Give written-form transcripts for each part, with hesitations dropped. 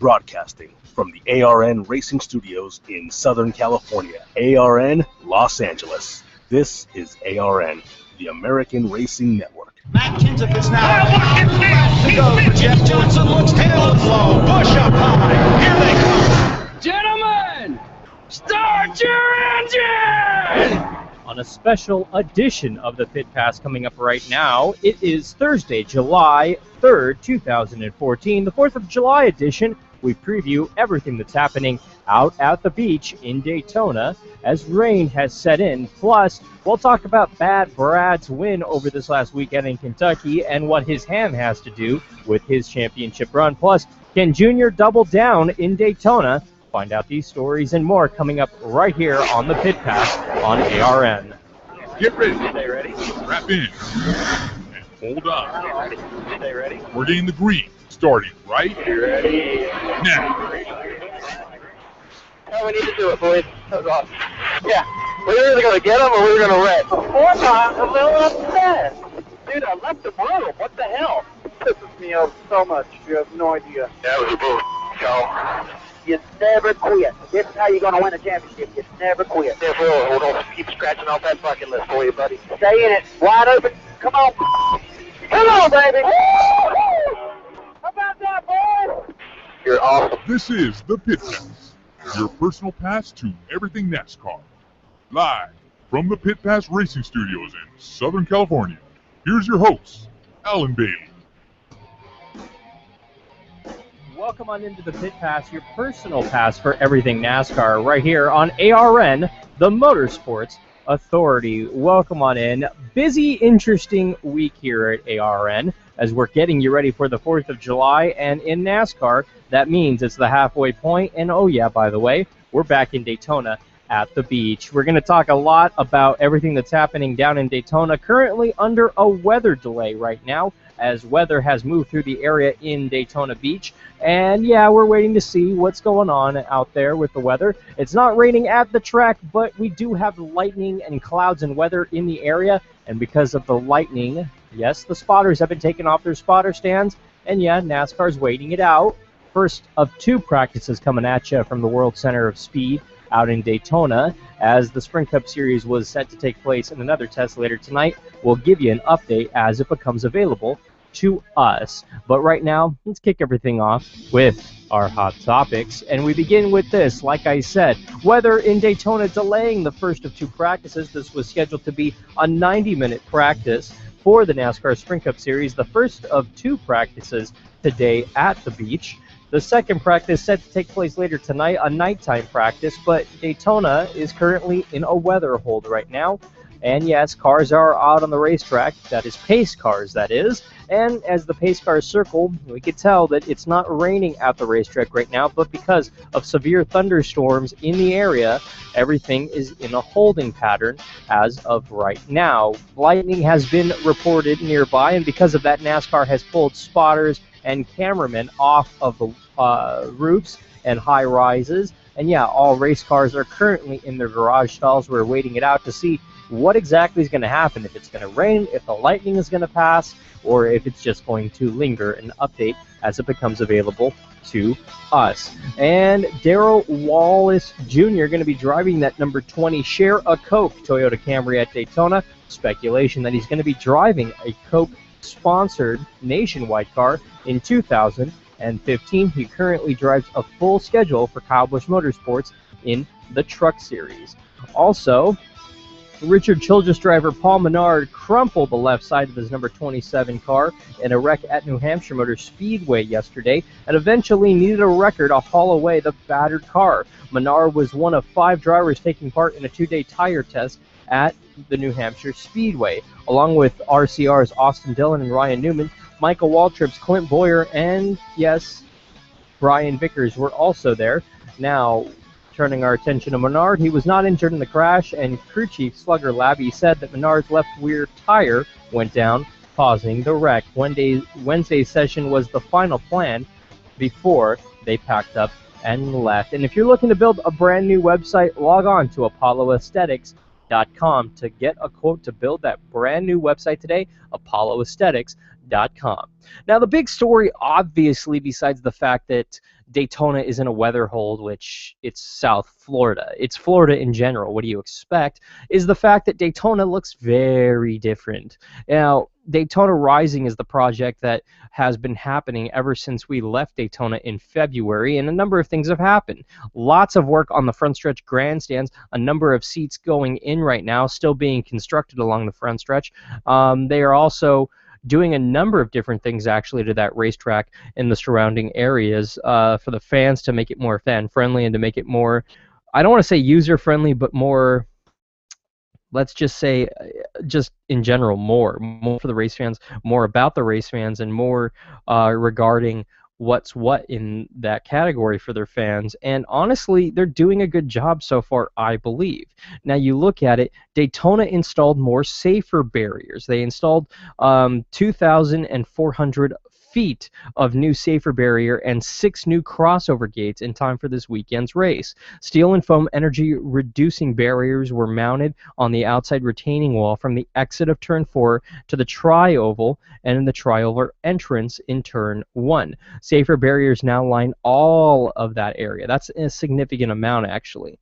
Broadcasting from the ARN Racing Studios in Southern California, ARN Los Angeles. This is ARN, the American Racing Network. Matt Kenseth is now to go. Jeff Johnson looks tail and low. Bush up high. Here they come. Gentlemen, start your engine! On a special edition of the Pit Pass coming up right now, it is Thursday, July 3rd, 2014, the 4th of July edition. We preview everything that's happening out at the beach in Daytona as rain has set in. Plus, we'll talk about Bad Brad's win over this last weekend in Kentucky and what his ham has to do with his championship run. Plus, can Junior double down in Daytona? Find out these stories and more coming up right here on the Pit Pass on ARN. Get ready. Stay ready. Strap in. And hold on. Stay ready. We're getting the green. Starting right Ready. now. How we need to do it, boys. That was awesome. Yeah. We're either going to get them or we're going to wreck. 4 times, a little upset. Dude, I left the room. What the hell? This pisses me off so much. You have no idea. That was a bull show. You never quit. This is how you're going to win a championship. You never quit. Therefore, hold on. Keep scratching off that bucket list for you, buddy. Stay in it. Wide open. Come on. Come on, baby. How about that, boys? You're awesome. This is the Pit Pass, your personal pass to everything NASCAR. Live from the Pit Pass Racing Studios in Southern California. Here's your host, Alan Bailey. Welcome on into the Pit Pass, your personal pass for everything NASCAR, right here on ARN, the Motorsports Authority. Welcome on in. Busy, interesting week here at ARN as we're getting you ready for the 4th of July. And in NASCAR, that means it's the halfway point. And oh yeah, by the way, we're back in Daytona at the beach. We're going to talk a lot about everything that's happening down in Daytona, currently under a weather delay right now, as weather has moved through the area in Daytona Beach. And yeah, we're waiting to see what's going on out there with the weather. It's not raining at the track, but we do have lightning and clouds and weather in the area. And because of the lightning, yes, the spotters have been taking off their spotter stands. And yeah, NASCAR's waiting it out. First of 2 practices coming at you from the World Center of Speed out in Daytona, as the Sprint Cup Series was set to take place in another test later tonight. We'll give you an update as it becomes available to us. But right now, let's kick everything off with our hot topics. And we begin with this. Like I said, weather in Daytona delaying the first of 2 practices. This was scheduled to be a 90-minute practice for the NASCAR Sprint Cup Series. The first of 2 practices today at the beach. The second practice set to take place later tonight, a nighttime practice, but Daytona is currently in a weather hold right now. And yes, cars are out on the racetrack. That is pace cars, that is. And as the pace cars circle, we can tell that it's not raining at the racetrack right now, but because of severe thunderstorms in the area, everything is in a holding pattern as of right now. Lightning has been reported nearby, and because of that, NASCAR has pulled spotters and cameramen off of the roofs and high rises. And yeah, all race cars are currently in their garage stalls. We're waiting it out to see what exactly is going to happen, if it's going to rain, if the lightning is going to pass, or if it's just going to linger. An update as it becomes available to us. And Darrell Wallace Jr. going to be driving that number 20 Share a Coke Toyota Camry at Daytona. Speculation that he's going to be driving a Coke-sponsored nationwide car in 2015. He currently drives a full schedule for Kyle Busch Motorsports in the Truck Series. Also, Richard Childress driver Paul Menard crumpled the left side of his number 27 car in a wreck at New Hampshire Motor Speedway yesterday and eventually needed a wrecker to haul away the battered car. Menard was one of 5 drivers taking part in a 2-day tire test at the New Hampshire Speedway. Along with RCR's Austin Dillon and Ryan Newman, Michael Waltrip's Clint Boyer, and yes, Brian Vickers were also there. Now, turning our attention to Menard, he was not injured in the crash, and crew chief Slugger Labby said that Menard's left rear tire went down, causing the wreck. Wednesday's session was the final plan before they packed up and left. And if you're looking to build a brand new website, log on to ApolloAesthetics.com to get a quote to build that brand new website today, ApolloAesthetics.com. NacarRaceTV.com. Now, the big story, obviously, besides the fact that Daytona is in a weather hold, which it's South Florida. It's Florida in general. What do you expect? Is the fact that Daytona looks very different. Now, Daytona Rising is the project that has been happening ever since we left Daytona in February, and a number of things have happened. Lots of work on the front stretch grandstands, a number of seats going in right now, still being constructed along the front stretch. They are also doing a number of different things actually to that racetrack in the surrounding areas for the fans to make it more fan-friendly and to make it more, I don't want to say user-friendly, but more, let's just say, just in general, more for the race fans, more about the race fans, and more regarding what's what in that category for their fans. And honestly, they're doing a good job so far, I believe. Now, you look at it, Daytona installed more safer barriers. They installed 2,400 feet of new safer barrier and 6 new crossover gates in time for this weekend's race. Steel and foam energy reducing barriers were mounted on the outside retaining wall from the exit of turn 4 to the tri-oval and in the tri-oval entrance in turn 1. Safer barriers now line all of that area. That's a significant amount, actually.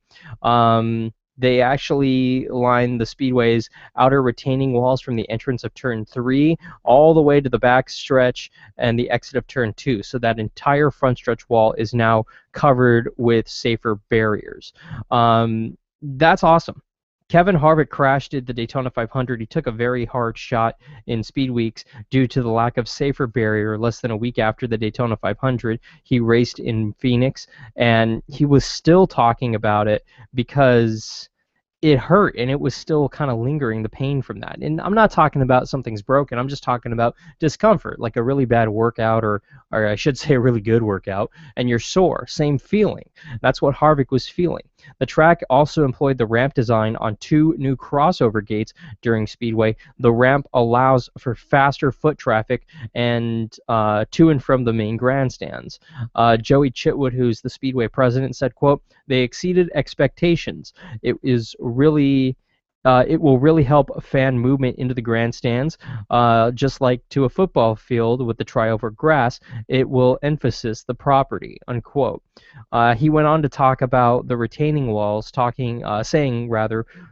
They actually line the speedway's outer retaining walls from the entrance of turn 3 all the way to the back stretch and the exit of turn 2. So that entire front stretch wall is now covered with safer barriers. That's awesome. Kevin Harvick crashed at the Daytona 500. He took a very hard shot in Speed Weeks due to the lack of safer barrier. Less than a week after the Daytona 500, he raced in Phoenix, and he was still talking about it because it hurt, and it was still kind of lingering, the pain from that. And I'm not talking about something's broken. I'm just talking about discomfort, like a really bad workout, or I should say a really good workout, and you're sore. Same feeling. That's what Harvick was feeling. The track also employed the ramp design on 2 new crossover gates during Speedway. The ramp allows for faster foot traffic and to and from the main grandstands. Joey Chitwood, who's the Speedway president, said, quote, "They exceeded expectations. It will really help fan movement into the grandstands, just like to a football field with the tri-over grass. It will emphasize the property," unquote. He went on to talk about the retaining walls, saying,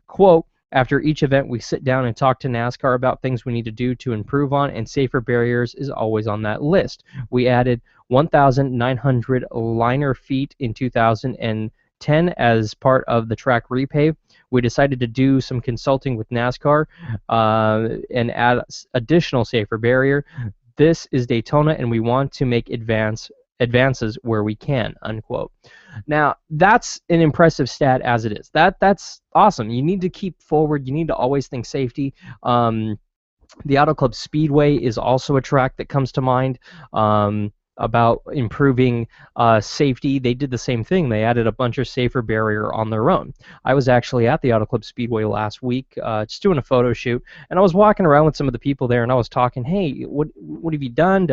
quote, "After each event, we sit down and talk to NASCAR about things we need to do to improve on, and safer barriers is always on that list. We added 1,900 liner feet in 2010 as part of the track repave. We decided to do some consulting with NASCAR and add additional safer barrier. This is Daytona, and we want to make advances where we can," unquote. Now, that's an impressive stat as it is. That's awesome. You need to keep forward. You need to always think safety. The Auto Club Speedway is also a track that comes to mind. About improving safety. They did the same thing. They added a bunch of safer barrier on their own. I was actually at the Auto Club Speedway last week just doing a photo shoot, and I was walking around with some of the people there, and I was talking, "Hey, what have you done?"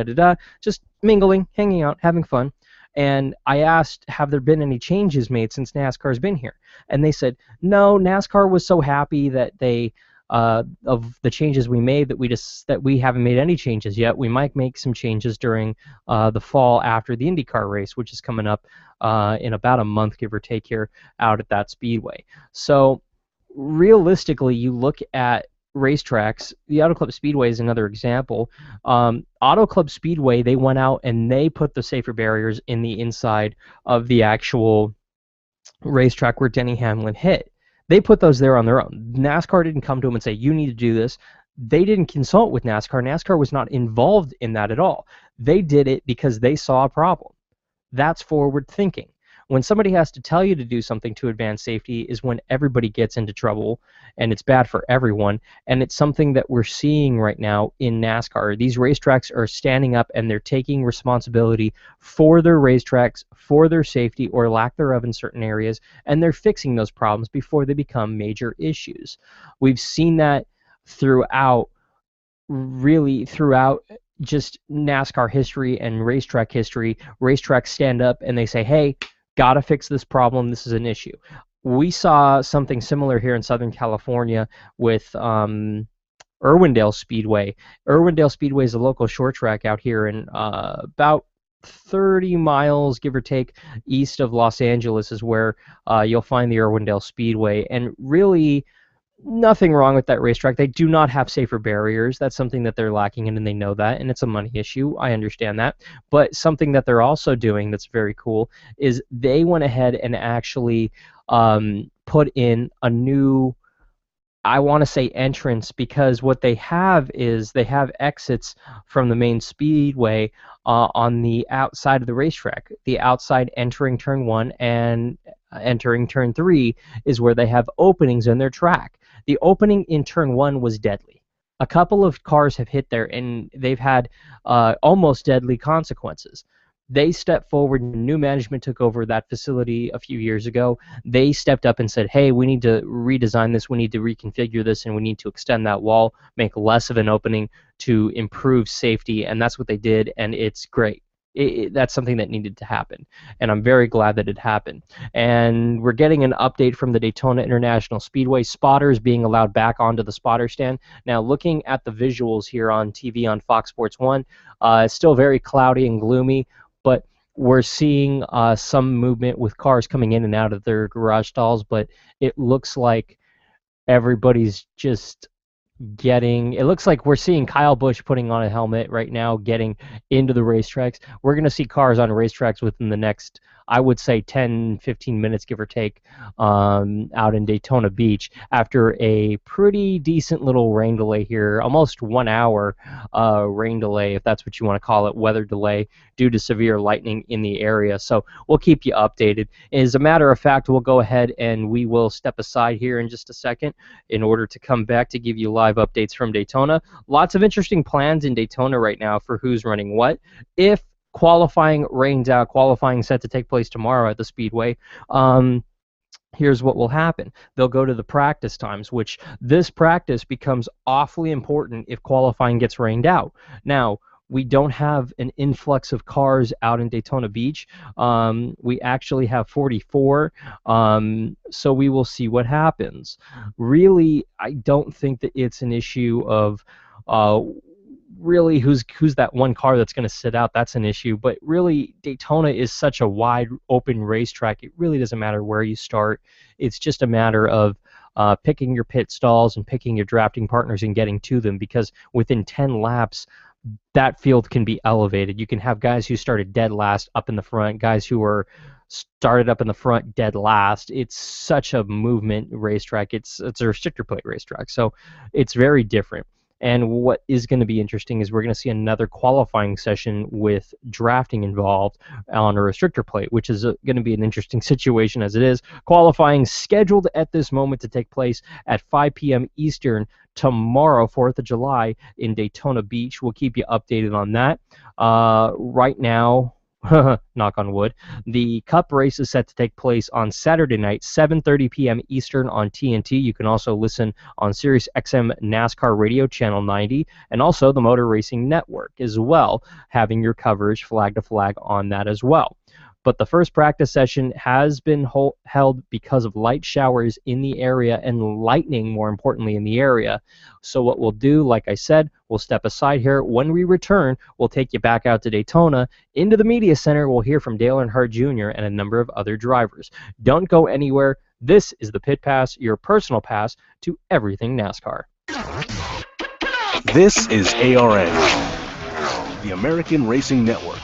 Just mingling, hanging out, having fun. And I asked, have there been any changes made since NASCAR's been here? And they said, no, NASCAR was so happy that they of the changes we made that we haven't made any changes yet. We might make some changes during the fall after the IndyCar race, which is coming up in about a month, give or take, here out at that speedway. So realistically, you look at racetracks. The Auto Club Speedway is another example. Auto Club Speedway, they went out and they put the safer barriers in the inside of the actual racetrack where Denny Hamlin hit. They put those there on their own. NASCAR didn't come to them and say, you need to do this. They didn't consult with NASCAR. NASCAR was not involved in that at all. They did it because they saw a problem. That's forward thinking. When somebody has to tell you to do something to advance safety is when everybody gets into trouble, and it's bad for everyone, and it's something that we're seeing right now in NASCAR. These racetracks are standing up and they're taking responsibility for their racetracks, for their safety or lack thereof in certain areas, and they're fixing those problems before they become major issues. We've seen that throughout just NASCAR history and racetrack history. Racetracks stand up and they say, hey, gotta fix this problem. This is an issue. We saw something similar here in Southern California with Irwindale Speedway. Irwindale Speedway is a local short track out here in about 30 miles, give or take, east of Los Angeles is where you'll find the Irwindale Speedway. And really, nothing wrong with that racetrack. They do not have safer barriers. That's something that they're lacking in, and they know that, and it's a money issue. I understand that. But something that they're also doing that's very cool is they went ahead and actually put in a new, I want to say, entrance, because what they have is they have exits from the main speedway on the outside of the racetrack. The outside entering turn 1 and entering turn 3 is where they have openings in their track. The opening in turn 1 was deadly. A couple of cars have hit there, and they've had almost deadly consequences. They stepped forward. New management took over that facility a few years ago. They stepped up and said, hey, we need to redesign this, we need to reconfigure this, and we need to extend that wall, make less of an opening to improve safety, and that's what they did, and it's great. That's something that needed to happen, and I'm very glad that it happened. And we're getting an update from the Daytona International Speedway. Spotters being allowed back onto the spotter stand. Now, looking at the visuals here on TV on Fox Sports 1, it's still very cloudy and gloomy, but we're seeing some movement with cars coming in and out of their garage stalls, but it looks like everybody's just it looks like we're seeing Kyle Busch putting on a helmet right now, getting into the racetracks. We're going to see cars on racetracks within the next, I would say, 10, 15 minutes, give or take, out in Daytona Beach after a pretty decent little rain delay here, almost 1 hour rain delay, if that's what you want to call it, weather delay, due to severe lightning in the area. So we'll keep you updated. As a matter of fact, we'll go ahead and we will step aside here in just a second in order to come back to give you live updates from Daytona. Lots of interesting plans in Daytona right now for who's running what. If qualifying rains out, qualifying set to take place tomorrow at the Speedway, here's what will happen. They'll go to the practice times, which this practice becomes awfully important if qualifying gets rained out. Now, we don't have an influx of cars out in Daytona Beach. We actually have 44, so we will see what happens. Really, I don't think that it's an issue of really who's that one car that's going to sit out. That's an issue. But really, Daytona is such a wide open racetrack. It really doesn't matter where you start. It's just a matter of picking your pit stalls and picking your drafting partners and getting to them, because within 10 laps, that field can be elevated. You can have guys who started dead last up in the front, guys who were started up in the front dead last. It's such a movement racetrack. It's a restrictor plate racetrack, so it's very different. And what is going to be interesting is we're going to see another qualifying session with drafting involved on a restrictor plate, which is going to be an interesting situation as it is. Qualifying scheduled at this moment to take place at 5 p.m. Eastern tomorrow, 4th of July, in Daytona Beach. We'll keep you updated on that. Right now, knock on wood, the Cup race is set to take place on Saturday night, 7:30 p.m. Eastern on TNT. You can also listen on Sirius XM NASCAR Radio Channel 90, and also the Motor Racing Network as well, having your coverage flag to flag on that as well. But the first practice session has been held because of light showers in the area and lightning, more importantly, in the area. So what we'll do, like I said, we'll step aside here. When we return, we'll take you back out to Daytona. Into the media center, we'll hear from Dale Earnhardt Jr. and a number of other drivers. Don't go anywhere. This is the Pit Pass, your personal pass to everything NASCAR. This is ARN, the American Racing Network.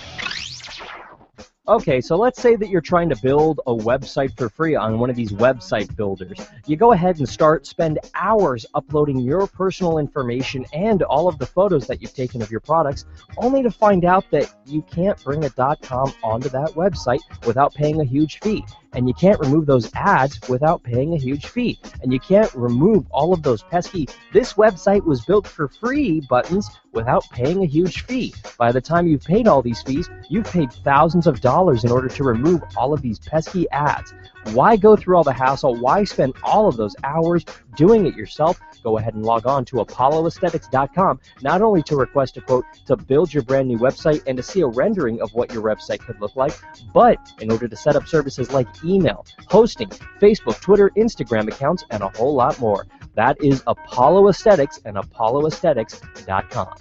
Okay, so let's say that you're trying to build a website for free on one of these website builders. You go ahead and spend hours uploading your personal information and all of the photos that you've taken of your products, only to find out that you can't bring a .com onto that website without paying a huge fee. And you can't remove those ads without paying a huge fee. And you can't remove all of those pesky "this website was built for free" buttons without paying a huge fee. By the time you've paid all these fees, you've paid thousands of dollars in order to remove all of these pesky ads. Why go through all the hassle? Why spend all of those hours doing it yourself? Go ahead and log on to ApolloAesthetics.com, not only to request a quote to build your brand new website and to see a rendering of what your website could look like, but in order to set up services like email, hosting, Facebook, Twitter, Instagram accounts, and a whole lot more. That is Apollo Aesthetics and ApolloAesthetics.com.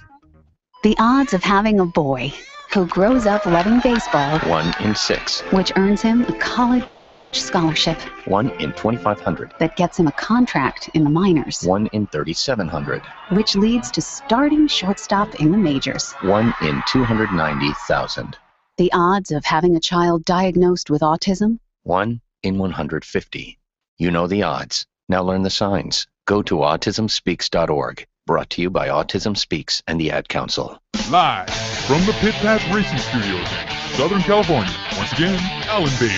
The odds of having a boy who grows up loving baseball, 1 in 6. which earns him a college scholarship, 1 in 2,500. that gets him a contract in the minors, 1 in 3,700. which leads to starting shortstop in the majors. 1 in 290,000. The odds of having a child diagnosed with autism, 1 in 150. You know the odds. Now learn the signs. Go to autismspeaks.org. Brought to you by Autism Speaks and the Ad Council. Live from the Pit Pass Racing Studios in Southern California, once again, Alan Bailey.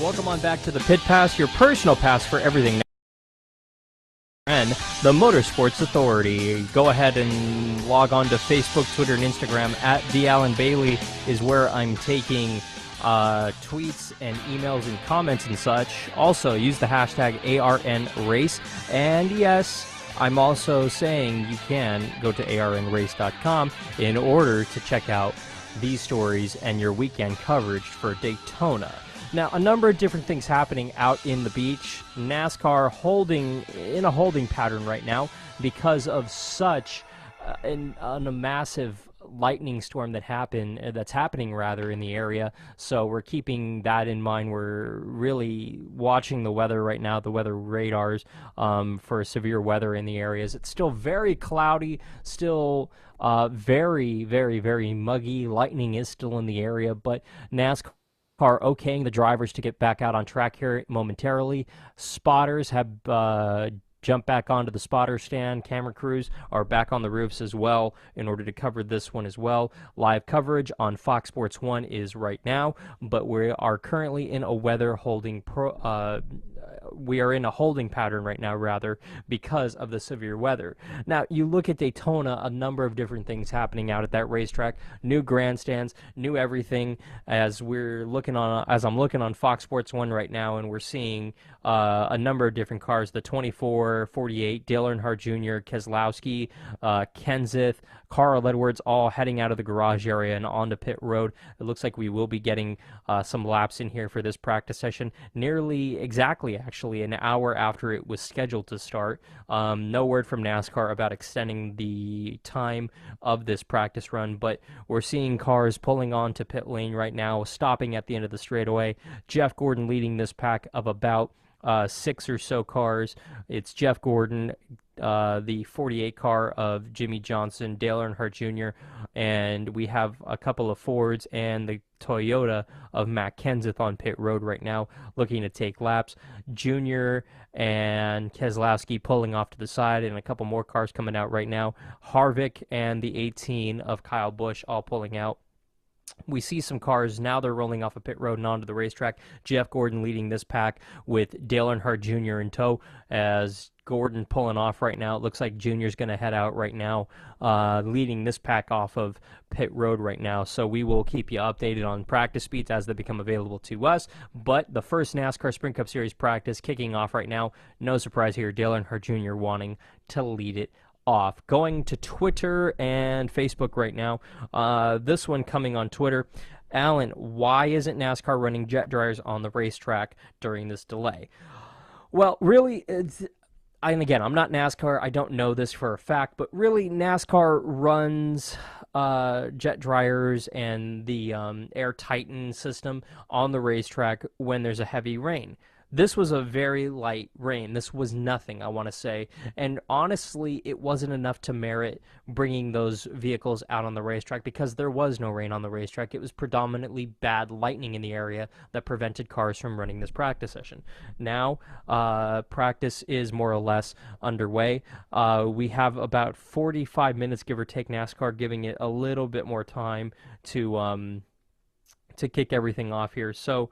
Welcome on back to the Pit Pass, your personal pass for everything and the Motorsports Authority. Go ahead and log on to Facebook, Twitter, and Instagram at The Alan Bailey is where I'm taking tweets and emails and comments and such. Also, use the hashtag ARNRace. And yes, I'm also saying you can go to arnrace.com in order to check out these stories and your weekend coverage for Daytona. Now, a number of different things happening out in the beach. NASCAR in a holding pattern right now because of such a massive lightning storm that's happening in the area. So we're keeping that in mind. We're really watching the weather right now, the weather radars for severe weather in the areas. It's still very cloudy, still very, very, very muggy. Lightning is still in the area, but NASCAR okaying the drivers to get back out on track here momentarily. Spotters have jumped back onto the spotter stand. Camera crews are back on the roofs as well in order to cover this one as well. Live coverage on Fox Sports 1 is right now, but we are currently in a weather holding we are in a holding pattern right now, rather, because of the severe weather. Now, you look at Daytona, a number of different things happening out at that racetrack. New grandstands, new everything. As I'm looking on Fox Sports 1 right now, and we're seeing a number of different cars. The 24, 48, Dale Earnhardt Jr., Keselowski, Kenseth, Carl Edwards, all heading out of the garage area and onto pit road. It looks like we will be getting some laps in here for this practice session, nearly exactly actually an hour after it was scheduled to start. No word from NASCAR about extending the time of this practice run, but we're seeing cars pulling onto pit lane right now, stopping at the end of the straightaway. Jeff Gordon leading this pack of about 6 or so cars. It's Jeff Gordon, the 48 car of Jimmy Johnson, Dale Earnhardt Jr., and we have a couple of Fords and the Toyota of Matt Kenseth on pit road right now, looking to take laps. Junior and Keselowski pulling off to the side, and a couple more cars coming out right now. Harvick and the 18 of Kyle Busch all pulling out. We see some cars now, they're rolling off a pit road and onto the racetrack. Jeff Gordon leading this pack with Dale Earnhardt Jr. in tow. As Gordon pulling off right now, it looks like Junior's going to head out right now, leading this pack off of pit road right now. So we will keep you updated on practice speeds as they become available to us. But the first NASCAR Sprint Cup Series practice kicking off right now. No surprise here, Dale Earnhardt Jr. wanting to lead it off. Going to Twitter and Facebook right now. This one coming on Twitter. Alan, why isn't NASCAR running jet dryers on the racetrack during this delay? Well, really, and again, I'm not NASCAR. I don't know this for a fact, but really, NASCAR runs jet dryers and the Air Titan system on the racetrack when there's a heavy rain. This was a very light rain. This was nothing, I want to say. And honestly, it wasn't enough to merit bringing those vehicles out on the racetrack because there was no rain on the racetrack. It was predominantly bad lightning in the area that prevented cars from running this practice session. Now, practice is more or less underway. We have about 45 minutes, give or take, NASCAR giving it a little bit more time to kick everything off here. So,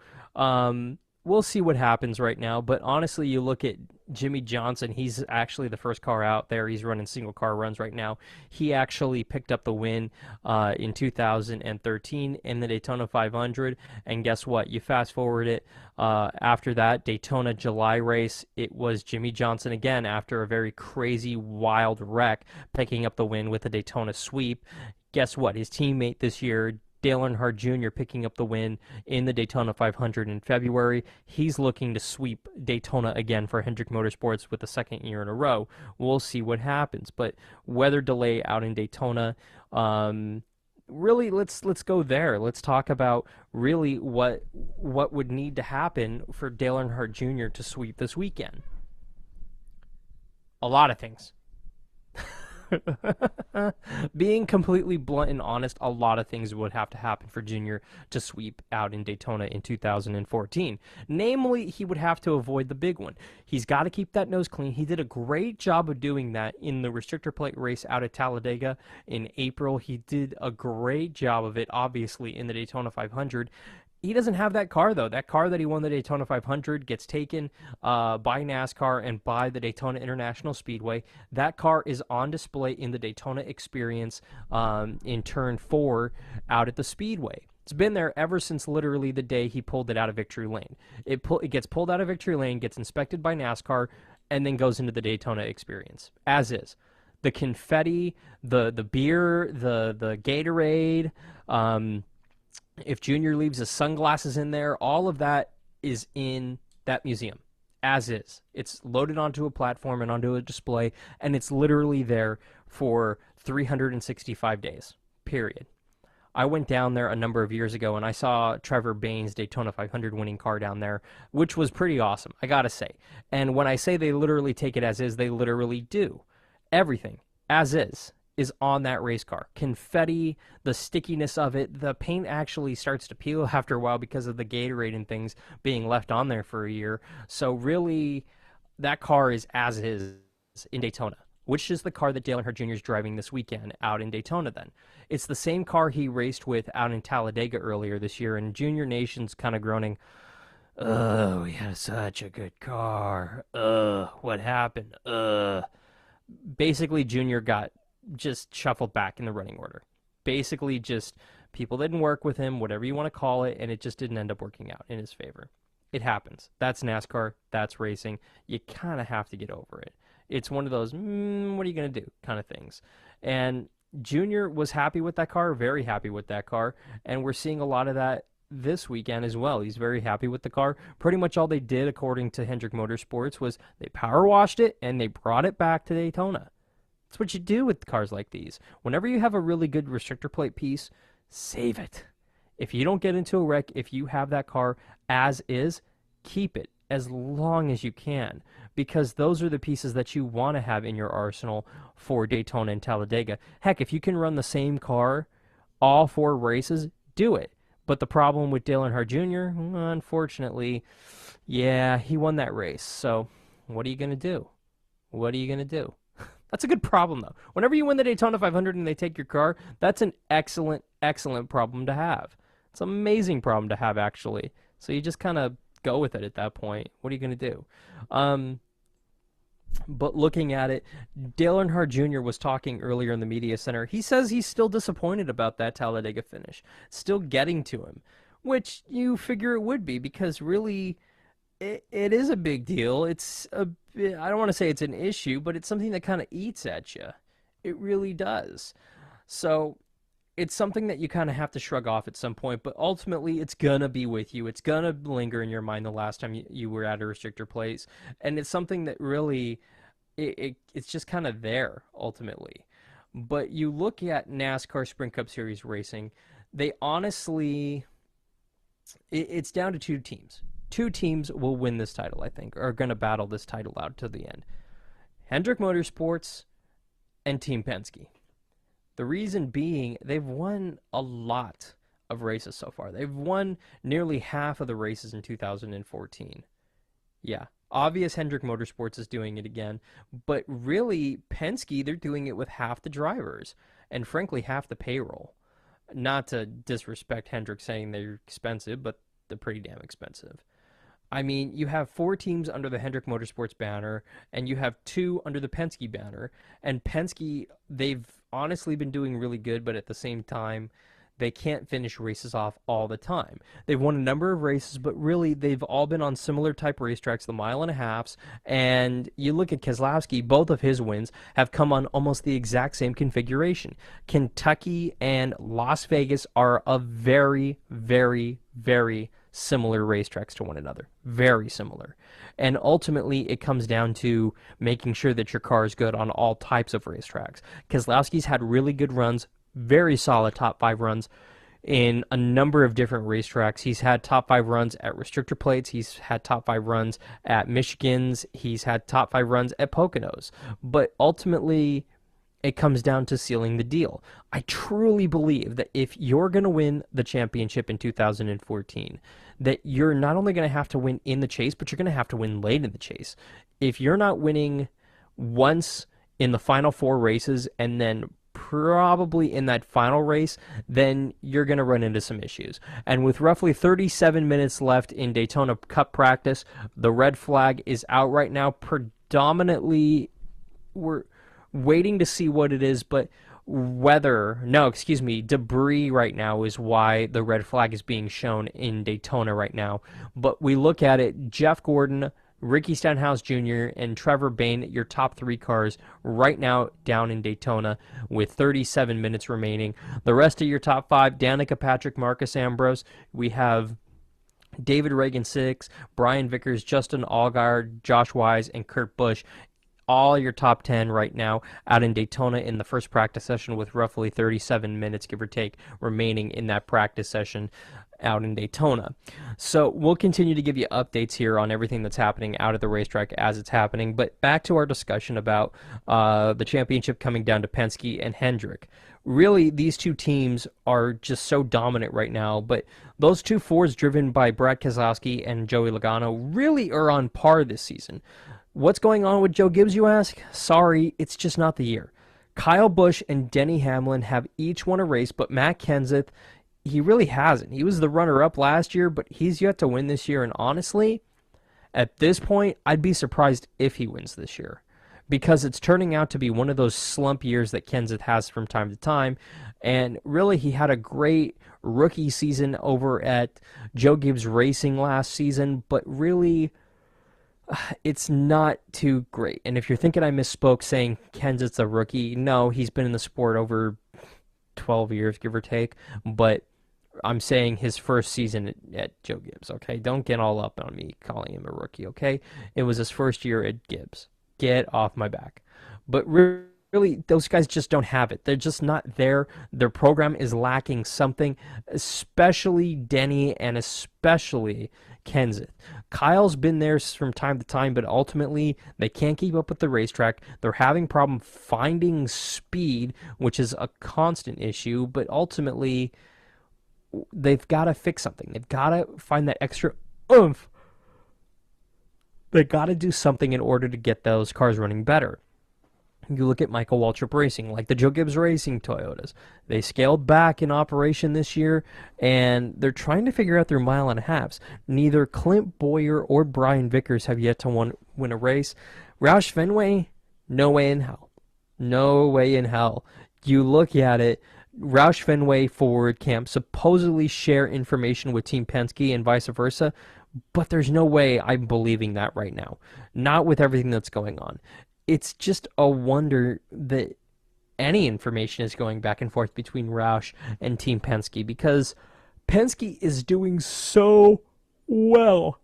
we'll see what happens right now, but honestly, you look at Jimmy Johnson, he's actually the first car out there. He's running single car runs right now. He actually picked up the win in 2013 in the Daytona 500, and guess what? You fast forward it, after that Daytona July race, it was Jimmy Johnson again after a very crazy, wild wreck, picking up the win with the Daytona sweep. Guess what? His teammate this year, Dale Earnhardt Jr. picking up the win in the Daytona 500 in February. He's looking to sweep Daytona again for Hendrick Motorsports with the second year in a row. We'll see what happens. But weather delay out in Daytona, really, let's go there. Let's talk about really what would need to happen for Dale Earnhardt Jr. to sweep this weekend. A lot of things. Being completely blunt and honest, a lot of things would have to happen for Junior to sweep out in Daytona in 2014. Namely, he would have to avoid the big one. He's got to keep that nose clean. He did a great job of doing that in the restrictor plate race out at Talladega in April. He did a great job of it, obviously, in the Daytona 500. He doesn't have that car, though. That car that he won the Daytona 500 gets taken by NASCAR and by the Daytona International Speedway. That car is on display in the Daytona Experience in Turn 4 out at the Speedway. It's been there ever since literally the day he pulled it out of Victory Lane. It gets pulled out of Victory Lane, gets inspected by NASCAR, and then goes into the Daytona Experience, as is. The confetti, the beer, the Gatorade, if Junior leaves his sunglasses in there, all of that is in that museum, as is. It's loaded onto a platform and onto a display, and it's literally there for 365 days, period. I went down there a number of years ago, and I saw Trevor Bayne's Daytona 500 winning car down there, which was pretty awesome, I gotta say. And when I say they literally take it as is, they literally do. Everything, as is on that race car. Confetti, the stickiness of it, the paint actually starts to peel after a while because of the Gatorade and things being left on there for a year. So really, that car is as is in Daytona, which is the car that Dale Earnhardt Jr. is driving this weekend out in Daytona then. It's the same car he raced with out in Talladega earlier this year, and Junior Nation's kind of groaning, "Oh, we had such a good car. What happened? Basically, Junior got just shuffled back in the running order. Basically, just people didn't work with him, whatever you want to call it, and it just didn't end up working out in his favor. It happens. That's NASCAR. That's racing. You kind of have to get over it. It's one of those, what are you going to do kind of things. And Junior was happy with that car, very happy with that car, and we're seeing a lot of that this weekend as well. He's very happy with the car. Pretty much all they did, according to Hendrick Motorsports, was they power washed it and they brought it back to Daytona. That's what you do with cars like these. Whenever you have a really good restrictor plate piece, save it. If you don't get into a wreck, if you have that car as is, keep it as long as you can, because those are the pieces that you want to have in your arsenal for Daytona and Talladega. Heck, if you can run the same car all 4 races, do it. But the problem with Dale Earnhardt Jr., unfortunately, yeah, he won that race. So what are you going to do? What are you going to do? That's a good problem, though. Whenever you win the Daytona 500 and they take your car, that's an excellent, excellent problem to have. It's an amazing problem to have, actually. So you just kind of go with it at that point. What are you going to do? But looking at it, Dale Earnhardt Jr. was talking earlier in the media center. He says he's still disappointed about that Talladega finish. Still getting to him, which you figure it would be, because really it is a big deal. It's I don't want to say it's an issue, but it's something that kind of eats at you. It really does. So it's something that you kind of have to shrug off at some point, but ultimately it's going to be with you. It's going to linger in your mind the last time you were at a restrictor place. And it's something that really, it's just kind of there, ultimately. But you look at NASCAR Sprint Cup Series racing, they honestly, it's down to 2 teams. 2 teams will win this title, I think, are going to battle this title out to the end. Hendrick Motorsports and Team Penske. The reason being, they've won a lot of races so far. They've won nearly half of the races in 2014. Yeah, obvious Hendrick Motorsports is doing it again, but really, Penske, they're doing it with half the drivers, and frankly, half the payroll. Not to disrespect Hendrick saying they're expensive, but they're pretty damn expensive. I mean, you have 4 teams under the Hendrick Motorsports banner, and you have 2 under the Penske banner. And Penske, they've honestly been doing really good, but at the same time, they can't finish races off all the time. They've won a number of races, but really they've all been on similar type racetracks, the mile and a halves. And you look at Keselowski, both of his wins have come on almost the exact same configuration. Kentucky and Las Vegas are a very, very, very similar racetracks to one another. Very similar. And ultimately, it comes down to making sure that your car is good on all types of racetracks. Keselowski's had really good runs, very solid top 5 runs in a number of different racetracks. He's had top 5 runs at restrictor plates. He's had top 5 runs at Michigans. He's had top 5 runs at Poconos. But ultimately, it comes down to sealing the deal. I truly believe that if you're going to win the championship in 2014, that you're not only going to have to win in the chase, but you're going to have to win late in the chase. If you're not winning once in the final 4 races and then probably in that final race, then you're going to run into some issues. And with roughly 37 minutes left in Daytona Cup practice, the red flag is out right now. Predominantly, we're waiting to see what it is, but debris right now is why the red flag is being shown in Daytona right now. But we look at it, Jeff Gordon, Ricky Stenhouse Jr., and Trevor Bayne, your top 3 cars right now down in Daytona with 37 minutes remaining. The rest of your top 5, Danica Patrick, Marcus Ambrose. We have David Reagan 6, Brian Vickers, Justin Allgaier, Josh Wise, and Kurt Busch. All your top 10 right now out in Daytona in the first practice session with roughly 37 minutes, give or take, remaining in that practice session out in Daytona. So we'll continue to give you updates here on everything that's happening out at the racetrack as it's happening. But back to our discussion about the championship coming down to Penske and Hendrick. Really, these two teams are just so dominant right now, but those two Fords driven by Brad Keselowski and Joey Logano really are on par this season. What's going on with Joe Gibbs, you ask? Sorry, it's just not the year. Kyle Busch and Denny Hamlin have each won a race, but Matt Kenseth, he really hasn't. He was the runner-up last year, but he's yet to win this year, and honestly, at this point, I'd be surprised if he wins this year, because it's turning out to be one of those slump years that Kenseth has from time to time, and really, he had a great rookie season over at Joe Gibbs Racing last season, but really, it's not too great. And if you're thinking I misspoke saying Kenseth's a rookie, no, he's been in the sport over 12 years, give or take. But I'm saying his first season at Joe Gibbs, okay? Don't get all up on me calling him a rookie, okay? It was his first year at Gibbs. Get off my back. But really, those guys just don't have it. They're just not there. Their program is lacking something, especially Denny and especially Kenseth. Kyle's been there from time to time, but ultimately they can't keep up with the racetrack. They're having problem finding speed, which is a constant issue, but ultimately they've got to fix something. They've got to find that extra oomph. They got to do something in order to get those cars running better. You look at Michael Waltrip Racing, like the Joe Gibbs Racing Toyotas. They scaled back in operation this year, and they're trying to figure out their mile and a halves. Neither Clint Boyer or Brian Vickers have yet to win a race. Roush Fenway, no way in hell. No way in hell. You look at it, Roush Fenway Ford Camp supposedly share information with Team Penske and vice versa, but there's no way I'm believing that right now. Not with everything that's going on. It's just a wonder that any information is going back and forth between Roush and Team Penske, because Penske is doing so well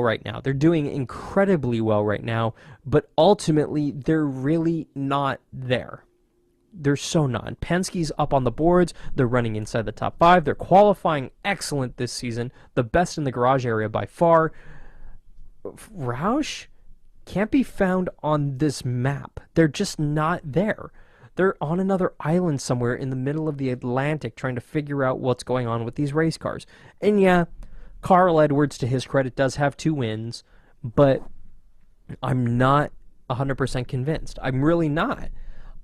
right now. They're doing incredibly well right now, but ultimately they're really not there. They're so not. Penske's up on the boards. They're running inside the top 5. They're qualifying excellent this season, the best in the garage area by far. Roush can't be found on this map. They're just not there. They're on another island somewhere in the middle of the Atlantic trying to figure out what's going on with these race cars. And yeah, Carl Edwards, to his credit, does have 2 wins, but I'm not 100% convinced. I'm really not.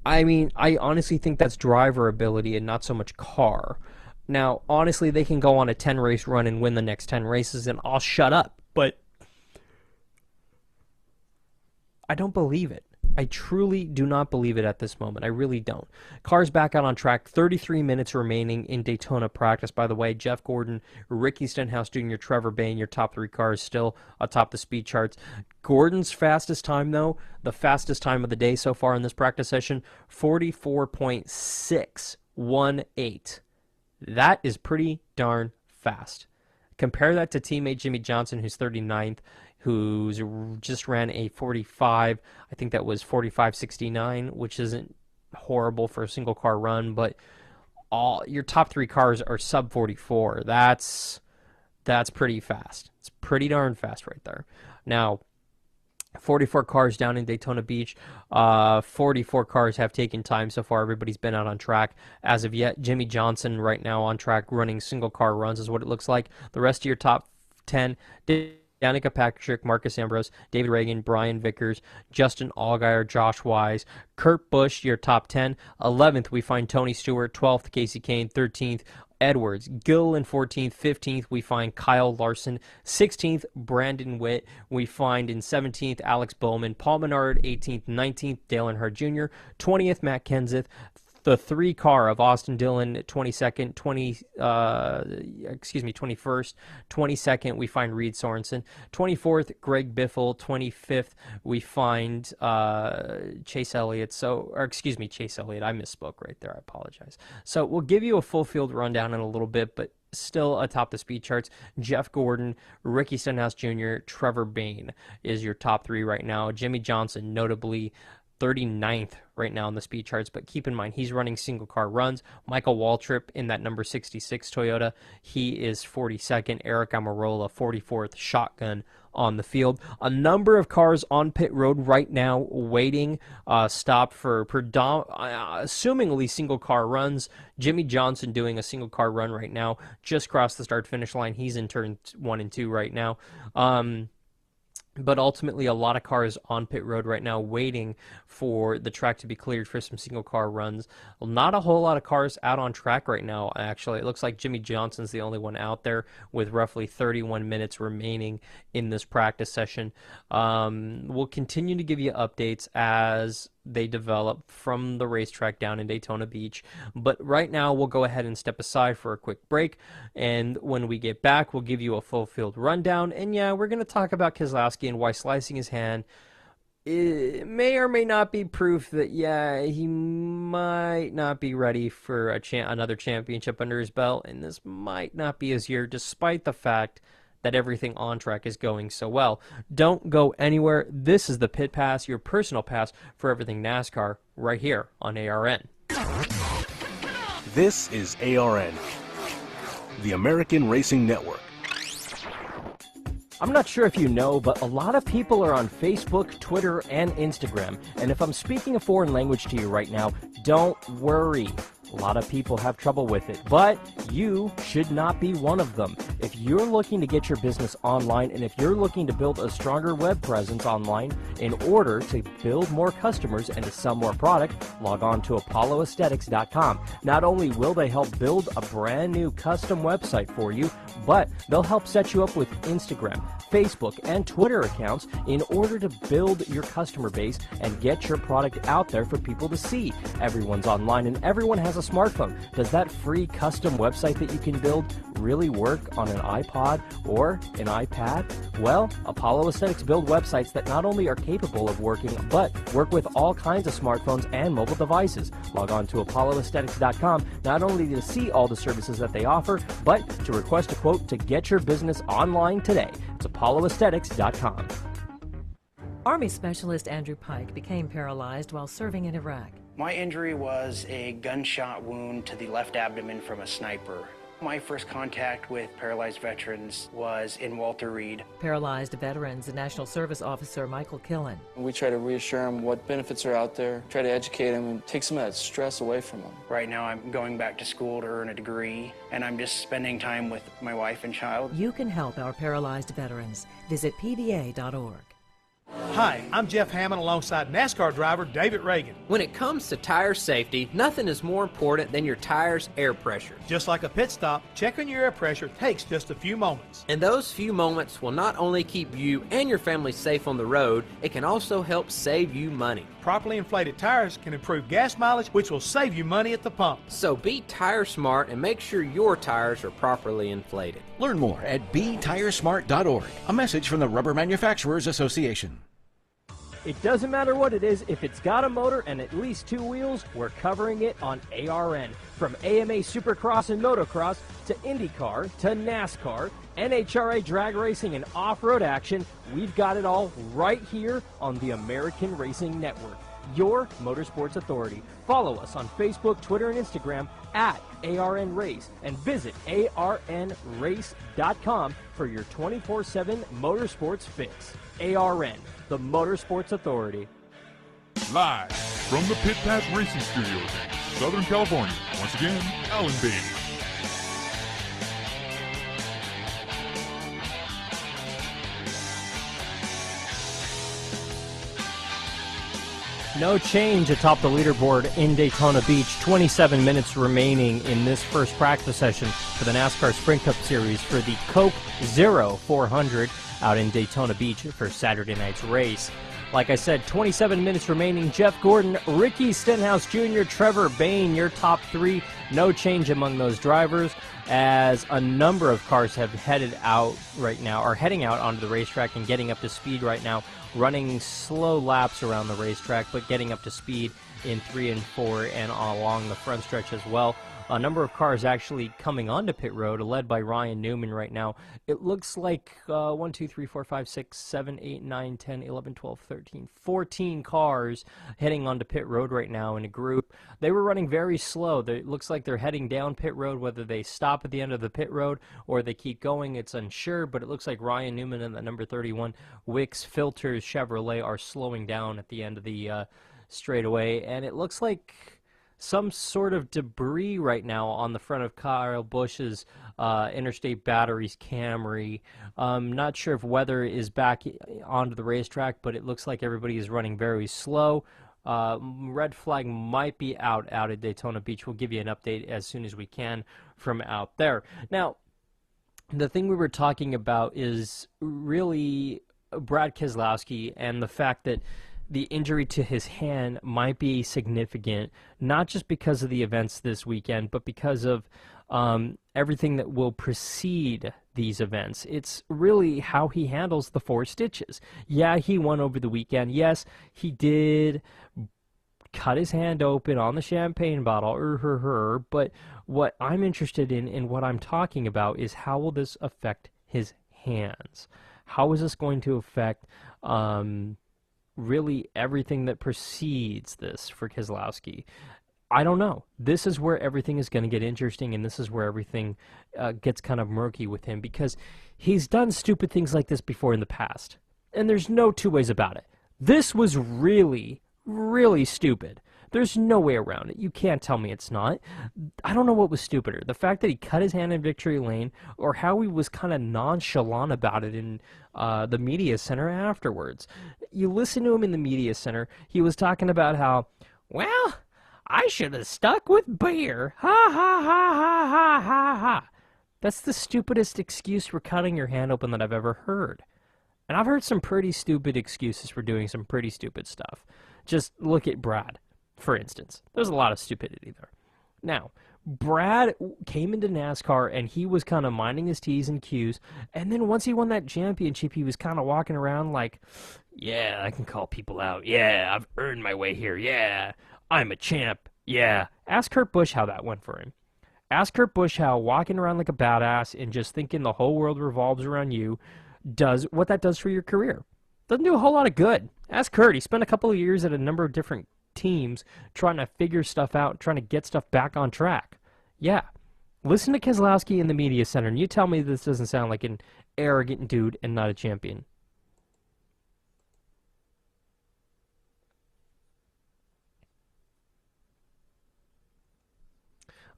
I mean, I honestly think that's driver ability and not so much car. Now, honestly, they can go on a 10-race run and win the next 10 races, and I'll shut up, but I don't believe it. I truly do not believe it at this moment. I really don't. Cars back out on track. 33 minutes remaining in Daytona practice. By the way, Jeff Gordon, Ricky Stenhouse Jr., Trevor Bayne, your top 3 cars still atop the speed charts. Gordon's fastest time, though, the fastest time of the day so far in this practice session, 44.618. That is pretty darn fast. Compare that to teammate Jimmy Johnson, who's 39th, who's just ran a 45. I think that was 45.69, which isn't horrible for a single car run, but all your top 3 cars are sub 44. That's pretty fast. It's pretty darn fast right there. Now, 44 cars down in Daytona Beach. 44 cars have taken time so far. Everybody's been out on track as of yet. Jimmy Johnson right now on track running single car runs is what it looks like. The rest of your top 10, Danica Patrick, Marcus Ambrose, David Reagan, Brian Vickers, Justin Allgaier, Josh Wise, Kurt Busch, your top 10. 11th, we find Tony Stewart. 12th, Casey Kane. 13th, Edwards. Gilliland 14th. 15th, we find Kyle Larson. 16th, Brandon Witt. We find in 17th, Alex Bowman. Paul Menard, 18th. 19th, Dale Earnhardt Jr. 20th, Matt Kenseth. The 3 car of Austin Dillon, 22nd, 21st, 22nd, we find Reed Sorensen. 24th, Greg Biffle. 25th, we find Chase Elliott. Chase Elliott. I misspoke right there. I apologize. So we'll give you a full field rundown in a little bit, but still atop the speed charts, Jeff Gordon, Ricky Stenhouse Jr., Trevor Bayne is your top 3 right now. Jimmy Johnson, notably 39th right now in the speed charts, but keep in mind he's running single car runs. Michael Waltrip in that number 66 Toyota, he is 42nd. Eric Almirola, 44th, shotgun on the field. A number of cars on pit road right now waiting stop for assumingly single car runs. Jimmy Johnson doing a single car run right now, just crossed the start finish line. He's in turn 1 and 2 right now. But ultimately, a lot of cars on pit road right now waiting for the track to be cleared for some single car runs. Not a whole lot of cars out on track right now, actually. It looks like Jimmy Johnson's the only one out there with roughly 31 minutes remaining in this practice session. We'll continue to give you updates as they develop from the racetrack down in Daytona Beach. But right now, we'll go ahead and step aside for a quick break. And when we get back, we'll give you a full field rundown. And yeah, we're going to talk about Keselowski and why slicing his hand may or may not be proof that, yeah, he might not be ready for another championship under his belt. And this might not be his year, despite the fact that everything on track is going so well. Don't go anywhere. This is the Pit Pass, your personal pass for everything NASCAR, right here on ARN. This is ARN, the American Racing Network. I'm not sure if you know, but a lot of people are on Facebook, Twitter, and Instagram. And if I'm speaking a foreign language to you right now, don't worry. A lot of people have trouble with it, but you should not be one of them. If you're looking to get your business online, and if you're looking to build a stronger web presence online in order to build more customers and to sell more product, log on to apolloaesthetics.com. Not only will they help build a brand new custom website for you, but they'll help set you up with Instagram, Facebook, and Twitter accounts in order to build your customer base and get your product out there for people to see. Everyone's online and everyone has a smartphone. Does that free custom website that you can build really work on an iPod or an iPad? Well, Apollo Aesthetics build websites that not only are capable of working, but work with all kinds of smartphones and mobile devices. Log on to apolloaesthetics.com not only to see all the services that they offer, but to request a quote to get your business online today. It's apolloaesthetics.com. Army Specialist Andrew Pike became paralyzed while serving in Iraq. My injury was a gunshot wound to the left abdomen from a sniper. My first contact with paralyzed veterans was in Walter Reed. Paralyzed veterans, National Service Officer Michael Killen. We try to reassure them what benefits are out there, try to educate them and take some of that stress away from them. Right now I'm going back to school to earn a degree, and I'm just spending time with my wife and child. You can help our paralyzed veterans. Visit pva.org. Hi, I'm Jeff Hammond alongside NASCAR driver David Reagan. When it comes to tire safety, nothing is more important than your tire's air pressure. Just like a pit stop, checking your air pressure takes just a few moments. And those few moments will not only keep you and your family safe on the road, it can also help save you money. Properly inflated tires can improve gas mileage, which will save you money at the pump. So be tire smart and make sure your tires are properly inflated. Learn more at betiresmart.org. A message from the Rubber Manufacturers Association. It doesn't matter what it is, if it's got a motor and at least 2 wheels, we're covering it on ARN. From AMA Supercross and Motocross to IndyCar to NASCAR, NHRA drag racing and off-road action, we've got it all right here on the American Racing Network, your motorsports authority. Follow us on Facebook, Twitter, and Instagram at ARN Race and visit arnrace.com for your 24/7 motorsports fix. ARN, the Motorsports Authority. Live from the Pit Pass Racing Studios in Southern California, once again, Alan Bailey. No change atop the leaderboard in Daytona Beach. 27 minutes remaining in this first practice session for the NASCAR Sprint Cup Series for the Coke Zero 400 out in Daytona Beach for Saturday night's race. Like I said, 27 minutes remaining. Jeff Gordon, Ricky Stenhouse Jr., Trevor Bayne, your top 3. No change among those drivers, as a number of cars have headed out right now, are heading out onto the racetrack and getting up to speed right now, running slow laps around the racetrack, but getting up to speed in 3 and 4 and along the front stretch as well. A number of cars actually coming onto pit road, led by Ryan Newman right now. It looks like 1, 2, 3, 4, 5, 6, 7, 8, 9, 10, 11, 12, 13, 14 cars heading onto pit road right now in a group. They were running very slow. It looks like they're heading down pit road. Whether they stop at the end of the pit road or they keep going, it's unsure, but it looks like Ryan Newman and the number 31 Wix Filters Chevrolet are slowing down at the end of the straightaway, and it looks like some sort of debris right now on the front of Kyle Busch's Interstate Batteries Camry. Not sure if weather is back onto the racetrack, but it looks like everybody is running very slow. Red flag might be out at Daytona Beach. We'll give you an update as soon as we can from out there. Now, the thing we were talking about is really Brad Keselowski and the fact that the injury to his hand might be significant, not just because of the events this weekend, but because of everything that will precede these events. It's really how he handles the 4 stitches. Yeah, he won over the weekend. Yes, he did cut his hand open on the champagne bottle, but what I'm interested in and what I'm talking about is how will this affect his hands? How is this going to affect really everything that precedes this for Keselowski? I don't know. This is where everything is going to get interesting, and this is where everything gets kind of murky with him, because he's done stupid things like this before in the past, and there's no two ways about it. This was really, really stupid. There's no way around it. You can't tell me it's not. I don't know what was stupider. The fact that he cut his hand in victory lane, or how he was kind of nonchalant about it in the media center afterwards. You listen to him in the media center, he was talking about how, well, I should have stuck with beer. Ha, ha, ha, ha, ha, ha, ha. That's the stupidest excuse for cutting your hand open that I've ever heard. And I've heard some pretty stupid excuses for doing some pretty stupid stuff. Just look at Brad, for instance. There's a lot of stupidity there. Now, Brad came into NASCAR and he was kind of minding his T's and Q's, and then once he won that championship, he was kind of walking around like, yeah, I can call people out. Yeah, I've earned my way here. Yeah, I'm a champ. Yeah. Ask Kurt Busch how that went for him. Ask Kurt Busch how walking around like a badass and just thinking the whole world revolves around you does what that does for your career. Doesn't do a whole lot of good. Ask Kurt. He spent a couple of years at a number of different teams trying to figure stuff out, trying to get stuff back on track. Yeah. Listen to Keselowski in the media center, and you tell me this doesn't sound like an arrogant dude and not a champion.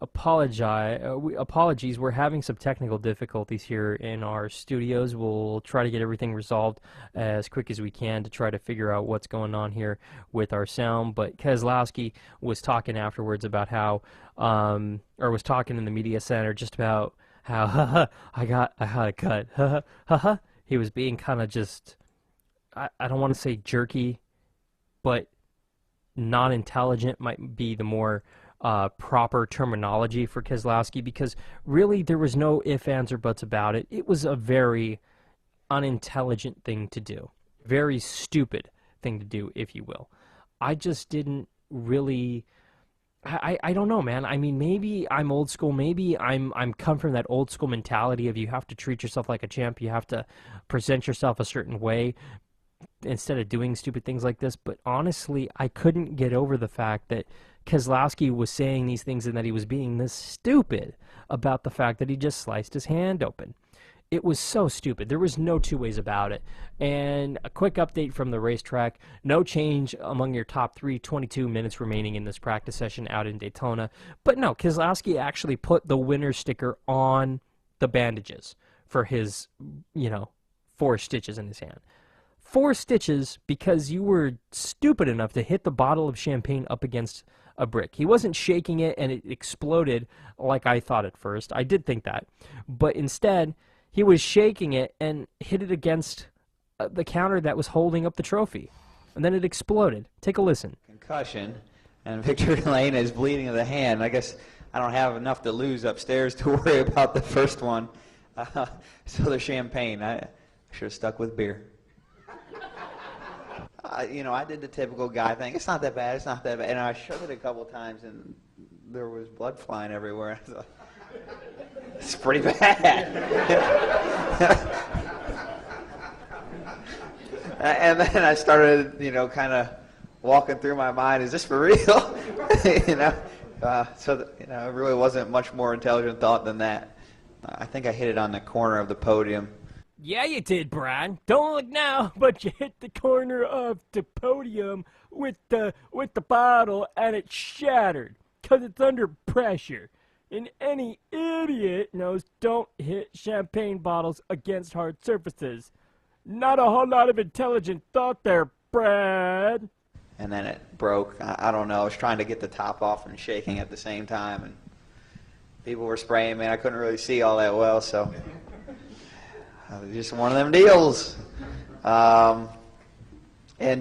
apologies. We're having some technical difficulties here in our studios. We'll try to get everything resolved as quick as we can to try to figure out what's going on here with our sound. But Keselowski was talking afterwards about how, or was talking in the media center just about how, I got a cut, He was being kind of just, I don't want to say jerky, but non-intelligent might be the more proper terminology for Keselowski, because really there was no ifs, ands, or buts about it. It was a very unintelligent thing to do. Very stupid thing to do, if you will. I just didn't really... I don't know, man. I mean, maybe I'm old school. Maybe I'm come from that old school mentality of you have to treat yourself like a champ. You have to present yourself a certain way instead of doing stupid things like this. But honestly, I couldn't get over the fact that Keselowski was saying these things and that he was being this stupid about the fact that he just sliced his hand open. It was so stupid. There was no two ways about it. And a quick update from the racetrack. No change among your top three, 22 minutes remaining in this practice session out in Daytona. But no, Keselowski actually put the winner sticker on the bandages for his, 4 stitches in his hand. 4 stitches because you were stupid enough to hit the bottle of champagne up against a brick. He wasn't shaking it and it exploded like I thought at first. I did think that. But instead, he was shaking it and hit it against the counter that was holding up the trophy. And then it exploded. Take a listen. Concussion, and Victor Lane is bleeding of the hand. I guess I don't have enough to lose upstairs to worry about the first one. So the champagne, I should have stuck with beer. I did the typical guy thing. It's not that bad. It's not that bad. And I shook it a couple times, and there was blood flying everywhere. I thought, it's pretty bad. And then I started, kind of walking through my mind. Is this for real? So it really wasn't much more intelligent thought than that. I think I hit it on the corner of the podium. Yeah, you did, Brad. Don't look now, but you hit the corner of the podium with the bottle, and it shattered because it's under pressure. And any idiot knows don't hit champagne bottles against hard surfaces. Not a whole lot of intelligent thought there, Brad. And then it broke. I don't know. I was trying to get the top off and shaking at the same time, and people were spraying me, and I couldn't really see all that well, so... just one of them deals. And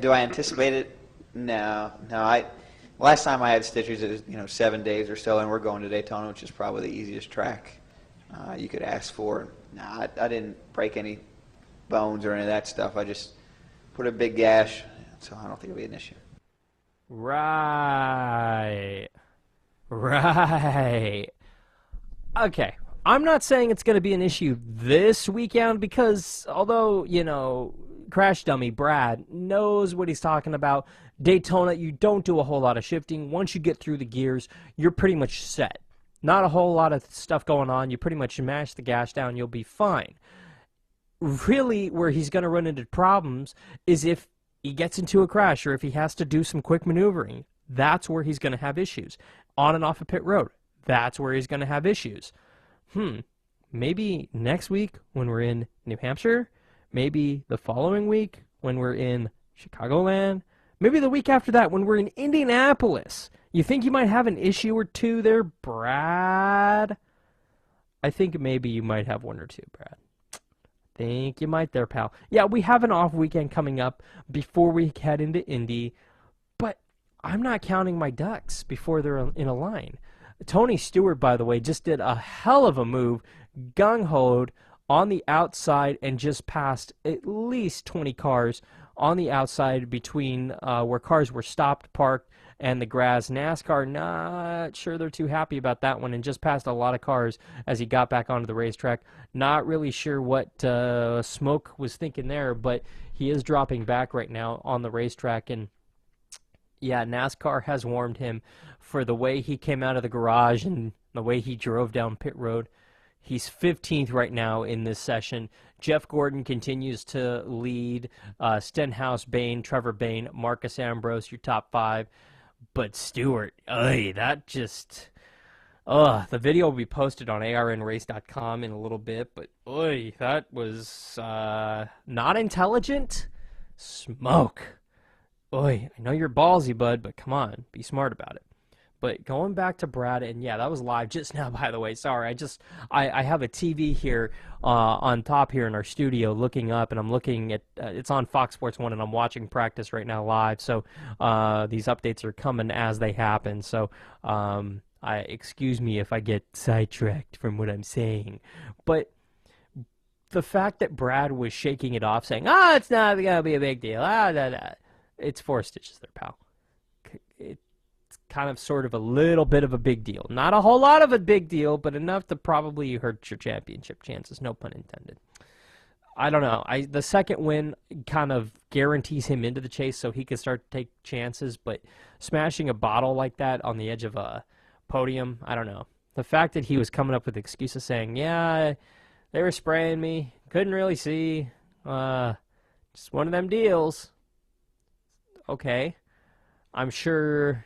do I anticipate it? No. Last time I had stitches, it was 7 days or so, and we're going to Daytona, which is probably the easiest track you could ask for. No, I didn't break any bones or any of that stuff. I just put a big gash, so I don't think it'll be an issue. Right. Okay. I'm not saying it's going to be an issue this weekend because although, Crash Dummy Brad knows what he's talking about, Daytona, you don't do a whole lot of shifting. Once you get through the gears, you're pretty much set. Not a whole lot of stuff going on. You pretty much mash the gas down, you'll be fine. Really, where he's going to run into problems is if he gets into a crash or if he has to do some quick maneuvering. That's where he's going to have issues. On and off of pit road, that's where he's going to have issues. Maybe next week when we're in New Hampshire, maybe the following week when we're in Chicagoland, maybe the week after that when we're in Indianapolis. You think you might have an issue or two there, Brad? I think maybe you might have one or two, Brad. Think you might there, pal. Yeah, we have an off weekend coming up before we head into Indy, but I'm not counting my ducks before they're in a line. Tony Stewart, by the way, just did a hell of a move, gung-hoed on the outside and just passed at least 20 cars on the outside between where cars were stopped, parked, and the grass. NASCAR, not sure they're too happy about that one and just passed a lot of cars as he got back onto the racetrack. Not really sure what Smoke was thinking there, but he is dropping back right now on the racetrack, and yeah, NASCAR has warned him for the way he came out of the garage and the way he drove down pit road. He's 15th right now in this session. Jeff Gordon continues to lead. Stenhouse, Bain, Trevor Bain, Marcus Ambrose, your top 5. But Stewart, that just... The video will be posted on arnrace.com in a little bit, but oy, that was not intelligent. Smoke. Oy, I know you're ballsy, bud, but come on, be smart about it. But going back to Brad, and yeah, that was live just now, by the way. Sorry, I have a TV here on top here in our studio looking up, and I'm looking at, it's on Fox Sports 1, and I'm watching practice right now live. So these updates are coming as they happen. So excuse me if I get sidetracked from what I'm saying. But the fact that Brad was shaking it off, saying, it's not going to be a big deal. It's 4 stitches there, pal. It's kind of sort of a little bit of a big deal. Not a whole lot of a big deal, but enough to probably hurt your championship chances. No pun intended. I don't know. The second win kind of guarantees him into the chase so he can start to take chances, but smashing a bottle like that on the edge of a podium, I don't know. The fact that he was coming up with excuses saying, yeah, they were spraying me, couldn't really see, just one of them deals. Okay. I'm sure,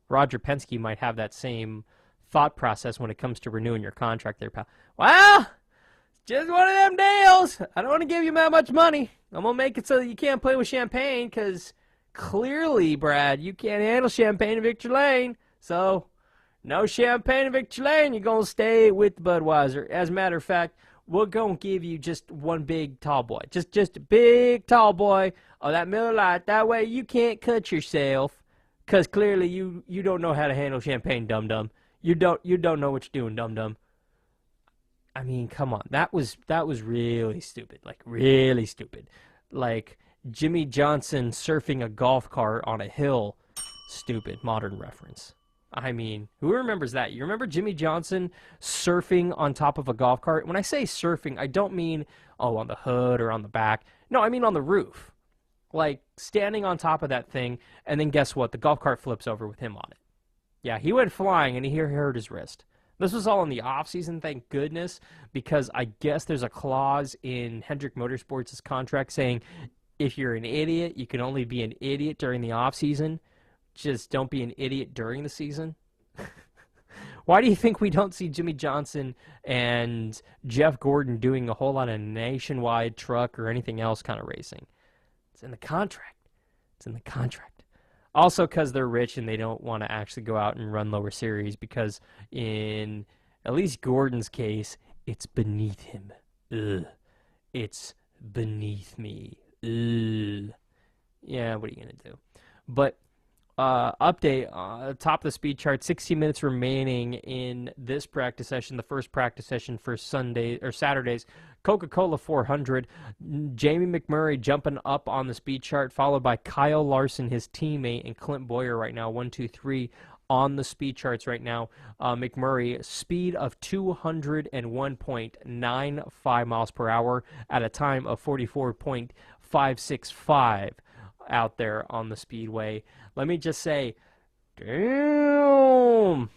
Roger Penske might have that same thought process when it comes to renewing your contract there, pal. Well, just one of them deals. I don't want to give you that much money. I'm going to make it so that you can't play with champagne because clearly, Brad, you can't handle champagne in Victory Lane. So, no champagne in Victory Lane. You're going to stay with Budweiser. As a matter of fact, we're going to give you just one big tall boy. Just a big tall boy of that Miller Lite. That way you can't cut yourself because clearly you don't know how to handle champagne, dum-dum. You don't know what you're doing, dum-dum. I mean, come on. That was really stupid. Like, really stupid. Like, Jimmy Johnson surfing a golf cart on a hill. Stupid. Modern reference. I mean, who remembers that? You remember Jimmy Johnson surfing on top of a golf cart? When I say surfing, I don't mean, on the hood or on the back. No, I mean on the roof. Like, standing on top of that thing, and then guess what? The golf cart flips over with him on it. Yeah, he went flying, and he hurt his wrist. This was all in the off-season, thank goodness, because I guess there's a clause in Hendrick Motorsports' contract saying if you're an idiot, you can only be an idiot during the off-season. Just don't be an idiot during the season. Why do you think we don't see Jimmy Johnson and Jeff Gordon doing a whole lot of nationwide truck or anything else kind of racing? It's in the contract. It's in the contract. Also because they're rich and they don't want to actually go out and run lower series because in at least Gordon's case, it's beneath him. Ugh. It's beneath me. Ugh. Yeah, what are you going to do? But update, top of the speed chart, 60 minutes remaining in this practice session, the first practice session for Sunday or Saturdays. Coca-Cola 400, Jamie McMurray jumping up on the speed chart, followed by Kyle Larson, his teammate, and Clint Boyer right now, 1, 2, 3 on the speed charts right now. McMurray, speed of 201.95 miles per hour at a time of 44.565 out there on the speedway. Let me just say, damn,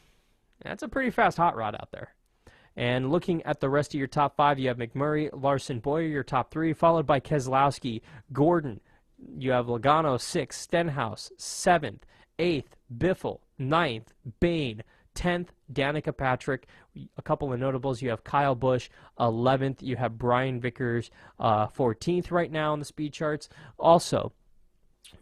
that's a pretty fast hot rod out there. And looking at the rest of your top 5, you have McMurray, Larson, Boyer, your top 3, followed by Keselowski, Gordon. You have Logano 6th, Stenhouse 7th, 8th, Biffle 9th, Bain 10th, Danica Patrick. A couple of notables, you have Kyle Busch 11th, you have Brian Vickers 14th right now on the speed charts. Also,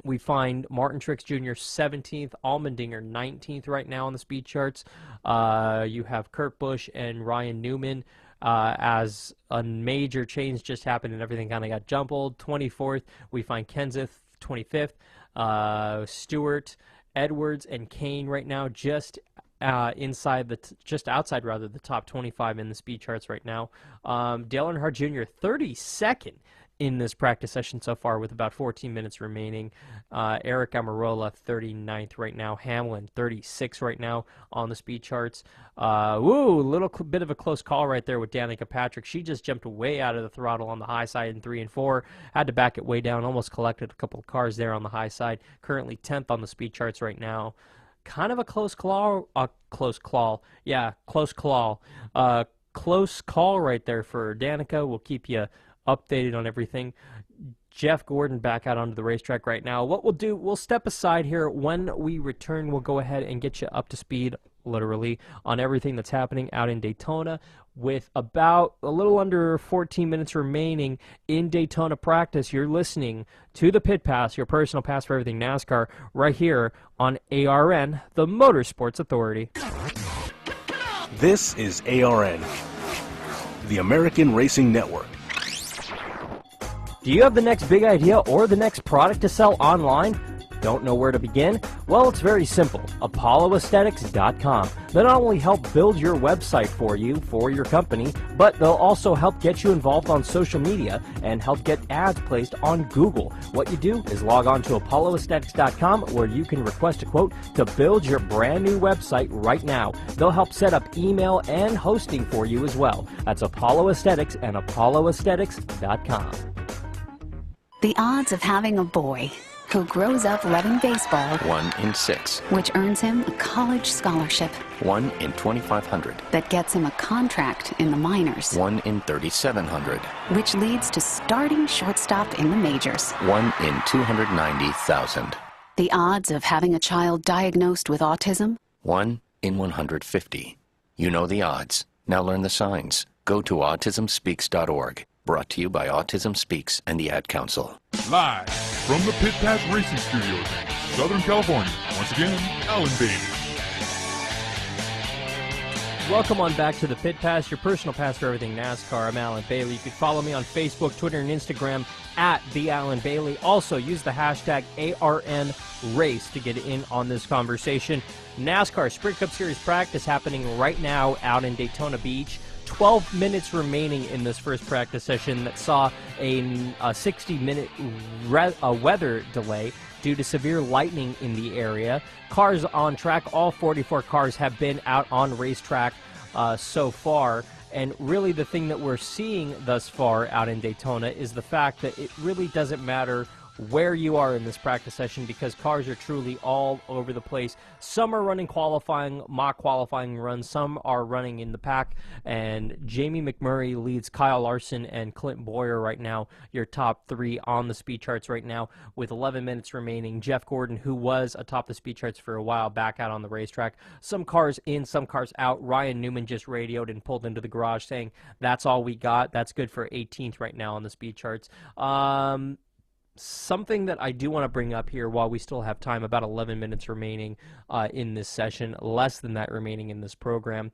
we find Martin Truex Jr. 17th, Allmendinger 19th right now on the speed charts. You have Kurt Busch and Ryan Newman as a major change just happened and everything kind of got jumbled. 24th, we find Kenseth 25th, Stewart, Edwards, and Kane right now just outside the top 25 in the speed charts right now. Dale Earnhardt Jr. 32nd in this practice session so far with about 14 minutes remaining. Eric Almirola 39th right now. Hamlin 36 right now on the speed charts. A little bit of a close call right there with Danica Patrick. She just jumped way out of the throttle on the high side in 3 and 4. Had to back it way down. Almost collected a couple of cars there on the high side. Currently 10th on the speed charts right now. Kind of a close claw. Close call right there for Danica. We'll keep you updated on everything. Jeff Gordon back out onto the racetrack right now. What we'll do, we'll step aside here. When we return, we'll go ahead and get you up to speed literally, on everything that's happening out in Daytona, with about a little under 14 minutes remaining in Daytona practice. You're listening to the Pit Pass, your personal pass for everything NASCAR, right here on ARN, the Motorsports Authority. This is ARN, the American Racing Network. Do you have the next big idea or the next product to sell online? Don't know where to begin? Well, it's very simple. ApolloAesthetics.com. They'll not only help build your website for you, for your company, but they'll also help get you involved on social media and help get ads placed on Google. What you do is log on to ApolloAesthetics.com, where you can request a quote to build your brand new website right now. They'll help set up email and hosting for you as well. That's Apollo Aesthetics and ApolloAesthetics.com. The odds of having a boy who grows up loving baseball, 1 in 6. which earns him a college scholarship, 1 in 2,500. that gets him a contract in the minors, 1 in 3,700. which leads to starting shortstop in the majors. 1 in 290,000. The odds of having a child diagnosed with autism, 1 in 150. You know the odds. Now learn the signs. Go to autismspeaks.org. Brought to you by Autism Speaks and the Ad Council. Live from the Pit Pass Racing Studios in Southern California. Once again, Alan Bailey. Welcome on back to the Pit Pass, your personal pass for everything NASCAR. I'm Alan Bailey. You can follow me on Facebook, Twitter, and Instagram at the Alan Bailey. Also, use the hashtag ARNRace to get in on this conversation. NASCAR Sprint Cup Series practice happening right now out in Daytona Beach. 12 minutes remaining in this first practice session that saw a 60-minute weather delay due to severe lightning in the area. Cars on track, all 44 cars have been out on racetrack so far. And really the thing that we're seeing thus far out in Daytona is the fact that it really doesn't matter where you are in this practice session, because cars are truly all over the place. Some are running qualifying, mock qualifying runs. Some are running in the pack. And Jamie McMurray leads Kyle Larson and Clint Boyer right now, your top three on the speed charts right now, with 11 minutes remaining. Jeff Gordon, who was atop the speed charts for a while, back out on the racetrack. Some cars in, some cars out. Ryan Newman just radioed and pulled into the garage saying, that's all we got. That's good for 18th right now on the speed charts. Something that I do want to bring up here while we still have time, about 11 minutes remaining in this session, less than that remaining in this program.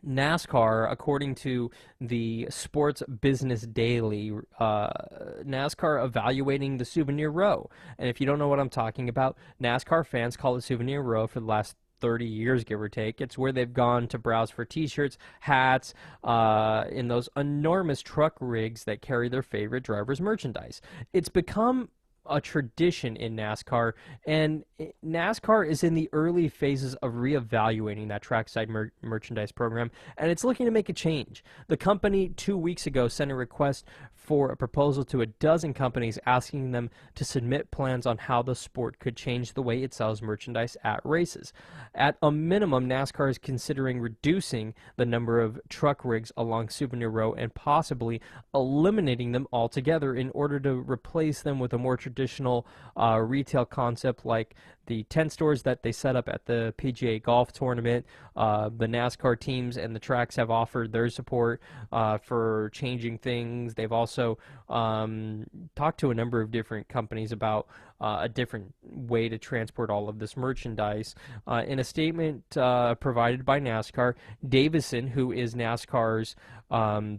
NASCAR, according to the Sports Business Daily, NASCAR evaluating the Souvenir Row. And if you don't know what I'm talking about, NASCAR fans call it Souvenir Row for the last 30 years, give or take. It's where they've gone to browse for t-shirts, hats, in those enormous truck rigs that carry their favorite drivers' merchandise. It's become a tradition in NASCAR, and NASCAR is in the early phases of reevaluating that trackside merchandise program, and it's looking to make a change. The company 2 weeks ago sent a request for a proposal to a dozen companies, asking them to submit plans on how the sport could change the way it sells merchandise at races. At a minimum, NASCAR is considering reducing the number of truck rigs along Souvenir Row and possibly eliminating them altogether in order to replace them with a more traditional retail concept like the tent stores that they set up at the PGA Golf Tournament. The NASCAR teams and the tracks have offered their support for changing things. They've also talked to a number of different companies about a different way to transport all of this merchandise. In a statement provided by NASCAR, Davison, who is NASCAR's,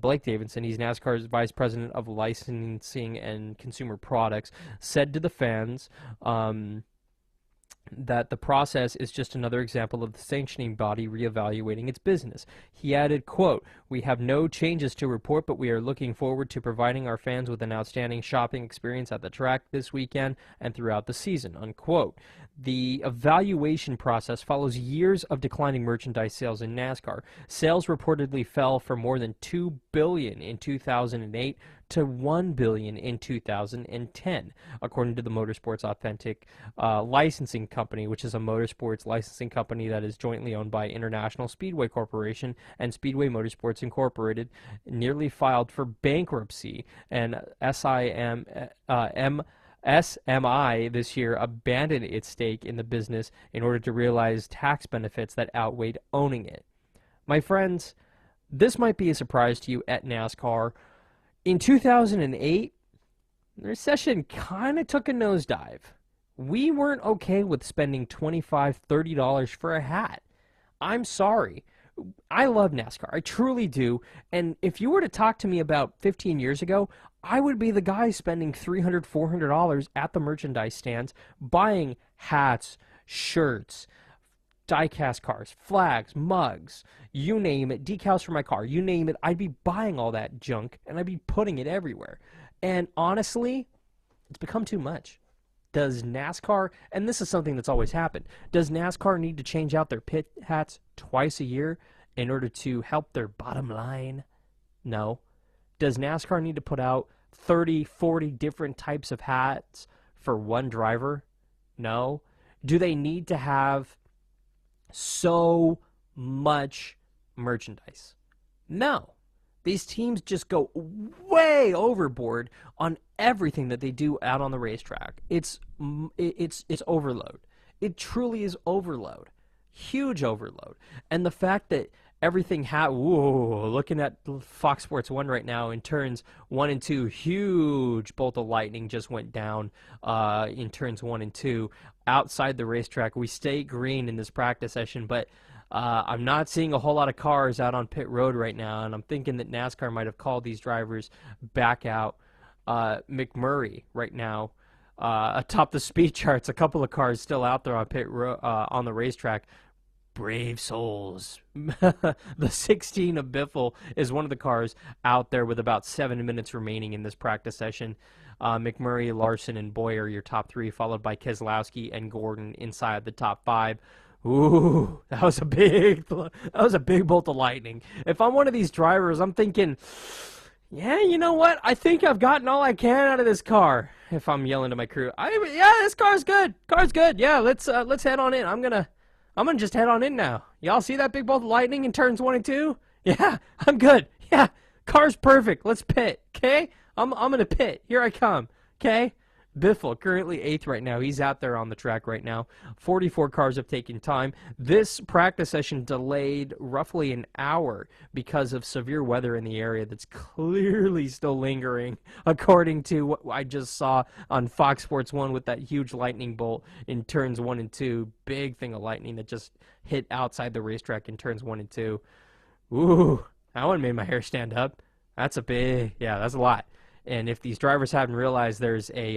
Blake Davison, he's NASCAR's Vice President of Licensing and Consumer Products, said to the fans that the process is just another example of the sanctioning body reevaluating its business. He added, quote, "We have no changes to report, but we are looking forward to providing our fans with an outstanding shopping experience at the track this weekend and throughout the season," unquote. The evaluation process follows years of declining merchandise sales in NASCAR. Sales reportedly fell from more than $2 billion in 2008 to $1 billion in 2010, according to the Motorsports Authentic Licensing Company, which is a motorsports licensing company that is jointly owned by International Speedway Corporation and Speedway Motorsports Incorporated. Nearly filed for bankruptcy, and SMI this year abandoned its stake in the business in order to realize tax benefits that outweighed owning it. My friends, this might be a surprise to you at NASCAR. In 2008, the recession kind of took a nosedive. We weren't okay with spending $25, $30 for a hat. I'm sorry. I love NASCAR. I truly do. And if you were to talk to me about 15 years ago, I would be the guy spending $300, $400 at the merchandise stands, buying hats, shirts, die-cast cars, flags, mugs, you name it, decals for my car, you name it. I'd be buying all that junk, and I'd be putting it everywhere. And honestly, it's become too much. Does NASCAR, and this is something that's always happened, does NASCAR need to change out their pit hats twice a year in order to help their bottom line? No. Does NASCAR need to put out 30, 40 different types of hats for one driver? No. Do they need to have so much merchandise? No. These teams just go way overboard on everything that they do out on the racetrack. It's overload. It truly is overload. Huge overload. And the fact that everything looking at Fox Sports 1 right now in turns 1 and 2, huge bolt of lightning just went down in turns 1 and 2 outside the racetrack. We stay green in this practice session, but I'm not seeing a whole lot of cars out on pit road right now, and I'm thinking that NASCAR might have called these drivers back out. McMurray right now, atop the speed charts, a couple of cars still out there on on the racetrack. Brave souls. The 16 of Biffle is one of the cars out there with about 7 minutes remaining in this practice session. McMurray, Larson, and Boyer, your top three, followed by Keselowski and Gordon inside the top 5. Ooh, that was a big bolt of lightning. If I'm one of these drivers, I'm thinking, yeah, you know what? I think I've gotten all I can out of this car. If I'm yelling to my crew, yeah, this car's good. Car's good. Yeah, let's head on in. I'm gonna just head on in now. Y'all see that big bolt of lightning in turns 1 and 2? Yeah, I'm good. Yeah, car's perfect. Let's pit. Okay, I'm gonna pit. Here I come. Okay. Biffle, currently 8th right now. He's out there on the track right now. 44 cars have taken time. This practice session delayed roughly an hour because of severe weather in the area that's clearly still lingering, according to what I just saw on Fox Sports 1 with that huge lightning bolt in turns 1 and 2. Big thing of lightning that just hit outside the racetrack in turns 1 and 2. Ooh, that one made my hair stand up. That's a lot. And if these drivers haven't realized, there's a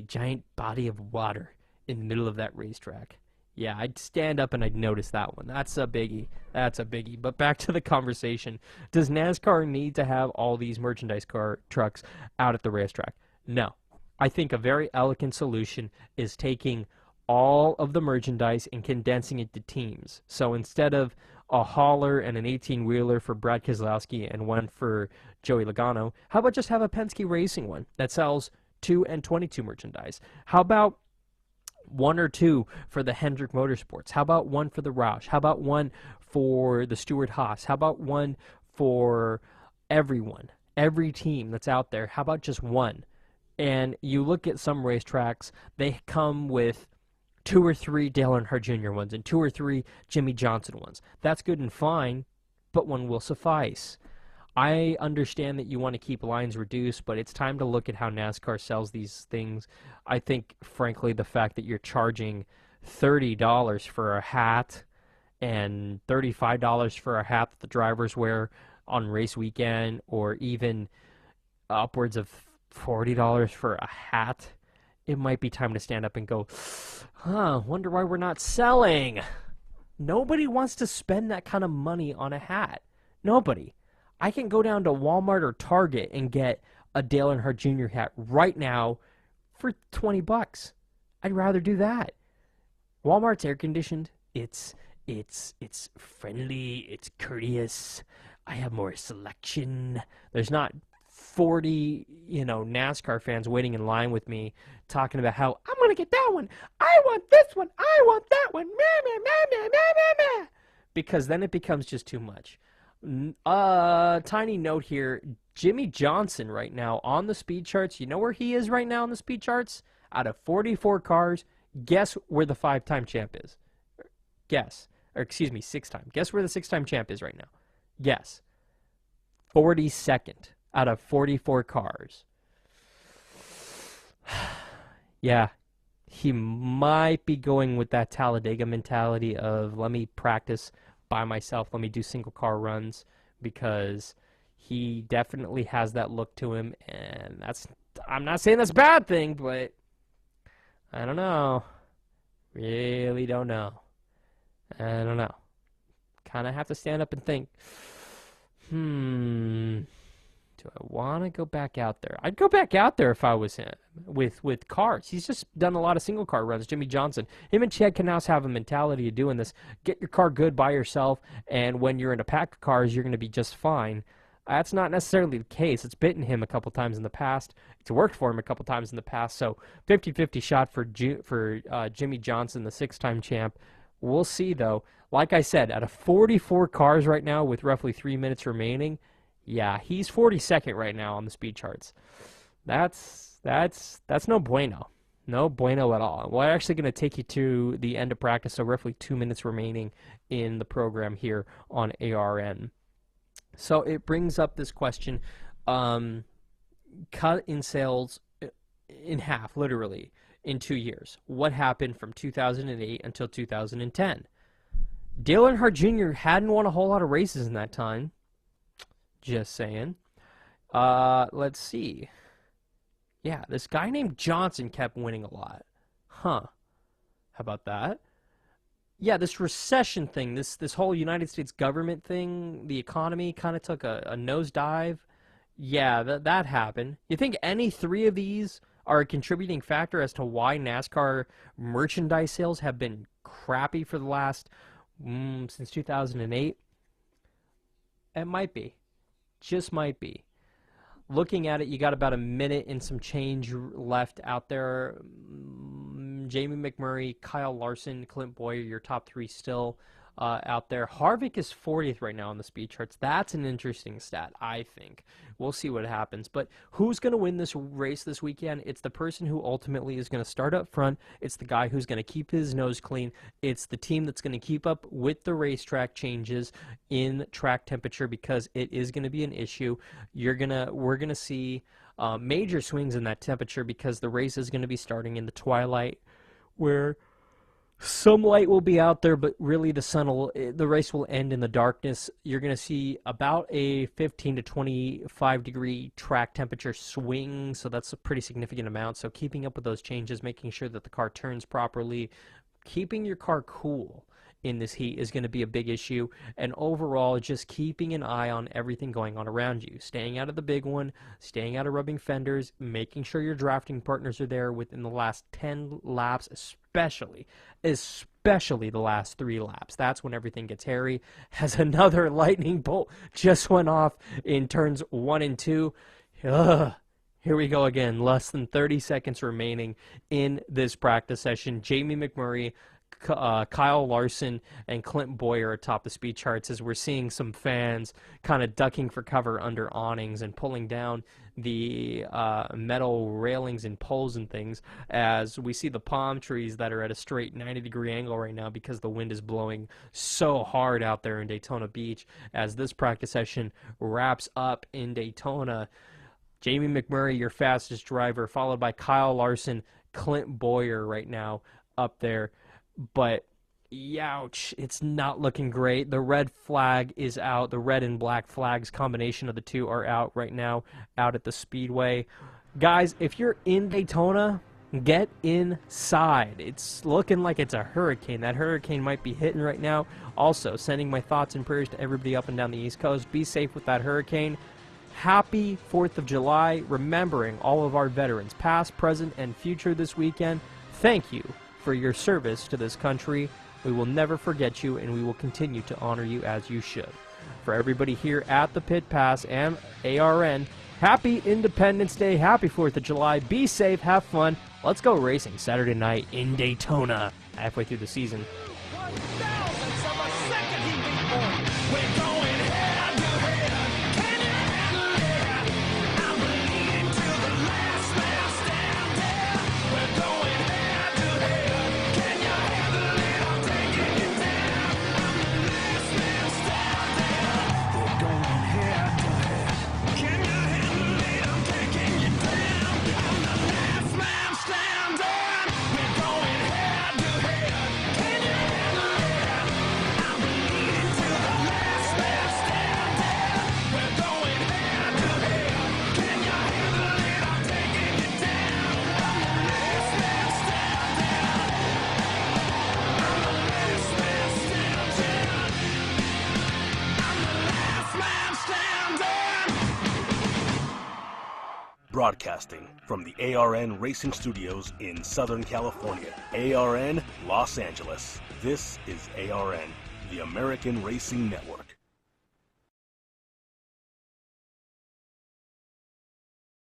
giant body of water in the middle of that racetrack. Yeah, I'd stand up and I'd notice that one. That's a biggie. But back to the conversation. Does NASCAR need to have all these merchandise car trucks out at the racetrack? No. I think a very elegant solution is taking all of the merchandise and condensing it to teams. So instead of a hauler and an 18-wheeler for Brad Keselowski and one for Joey Logano, how about just have a Penske Racing one that sells 2 and 22 merchandise? How about 1 or 2 for the Hendrick Motorsports? How about 1 for the Roush? How about 1 for the Stewart-Haas? How about 1 for everyone, every team that's out there? How about just 1? And you look at some racetracks, they come with 2 or 3 Dale Earnhardt Jr. ones and 2 or 3 Jimmy Johnson ones. That's good and fine, but one will suffice. I understand that you want to keep lines reduced, but it's time to look at how NASCAR sells these things. I think, frankly, the fact that you're charging $30 for a hat and $35 for a hat that the drivers wear on race weekend, or even upwards of $40 for a hat, it might be time to stand up and go, wonder why we're not selling. Nobody wants to spend that kind of money on a hat. Nobody. I can go down to Walmart or Target and get a Dale Earnhardt Jr. hat right now for $20. I'd rather do that. Walmart's air conditioned. It's friendly. It's courteous. I have more selection. There's not 40, NASCAR fans waiting in line with me talking about how I'm going to get that one. I want this one. I want that one. Meh, meh, meh, meh, meh, meh, meh. Because then it becomes just too much. Tiny note here. Jimmy Johnson right now on the speed charts. You know where he is right now on the speed charts? Out of 44 cars, guess where the 5-time champ is? Guess. Or excuse me, 6-time. Guess where the 6-time champ is right now? Guess. 42nd out of 44 cars. Yeah, he might be going with that Talladega mentality of let me practice by myself, let me do single car runs, because he definitely has that look to him, and I'm not saying that's a bad thing, but I don't know. Really don't know. I don't know. Kind of have to stand up and think, do I want to go back out there? I'd go back out there if I was him with cars. He's just done a lot of single car runs. Jimmy Johnson. Him and Chad Knaus have a mentality of doing this. Get your car good by yourself, and when you're in a pack of cars, you're going to be just fine. That's not necessarily the case. It's bitten him a couple times in the past. It's worked for him a couple times in the past. So 50-50 shot for Jimmy Johnson, the 6-time champ. We'll see, though. Like I said, out of 44 cars right now with roughly 3 minutes remaining, yeah, he's 42nd right now on the speed charts. That's no bueno. No bueno at all. We're actually going to take you to the end of practice, so roughly 2 minutes remaining in the program here on ARN. So it brings up this question, cut in sales in half, literally, in 2 years. What happened from 2008 until 2010? Dale Earnhardt Jr. hadn't won a whole lot of races in that time. Just saying. Let's see. Yeah, this guy named Johnson kept winning a lot. Huh. How about that? Yeah, this recession thing, this whole United States government thing, the economy kind of took a nosedive. Yeah, that happened. You think any three of these are a contributing factor as to why NASCAR merchandise sales have been crappy for the last, since 2008? It might be. Just might be. Looking at it, you got about a minute and some change left out there. Jamie McMurray, Kyle Larson, Clint Boyer, your top three still out there. Harvick is 40th right now on the speed charts. That's an interesting stat, I think. We'll see what happens. But who's going to win this race this weekend? It's the person who ultimately is going to start up front. It's the guy who's going to keep his nose clean. It's the team that's going to keep up with the racetrack changes in track temperature, because it is going to be an issue. We're going to see major swings in that temperature, because the race is going to be starting in the twilight, where some light will be out there, but really the race will end in the darkness. You're going to see about a 15 to 25 degree track temperature swing, so that's a pretty significant amount. So keeping up with those changes, making sure that the car turns properly, keeping your car cool in this heat is going to be a big issue, and overall just keeping an eye on everything going on around you, staying out of the big one, staying out of rubbing fenders, making sure your drafting partners are there within the last 10 laps, especially the last 3 laps. That's when everything gets hairy. As another lightning bolt just went off in turns 1 and 2. Here we go again. Less than 30 seconds remaining in this practice session. Jamie McMurray, Kyle Larson, and Clint Boyer atop the speed charts, as we're seeing some fans kind of ducking for cover under awnings and pulling down the metal railings and poles and things, as we see the palm trees that are at a straight 90-degree angle right now because the wind is blowing so hard out there in Daytona Beach. As this practice session wraps up in Daytona, Jamie McMurray, your fastest driver, followed by Kyle Larson, Clint Boyer right now up there. But, youch, it's not looking great. The red flag is out. The red and black flags, combination of the two, are out right now, out at the speedway. Guys, if you're in Daytona, get inside. It's looking like it's a hurricane. That hurricane might be hitting right now. Also, sending my thoughts and prayers to everybody up and down the East Coast. Be safe with that hurricane. Happy 4th of July, remembering all of our veterans, past, present, and future this weekend. Thank you for your service to this country. We will never forget you, and we will continue to honor you as you should. For everybody here at the Pit Pass and ARN, happy Independence Day, happy 4th of July, be safe, have fun. Let's go racing Saturday night in Daytona, halfway through the season. 1,000ths of a second he beat one. We're going head Broadcasting from the ARN Racing Studios in Southern California, ARN, Los Angeles. This is ARN, the American Racing Network.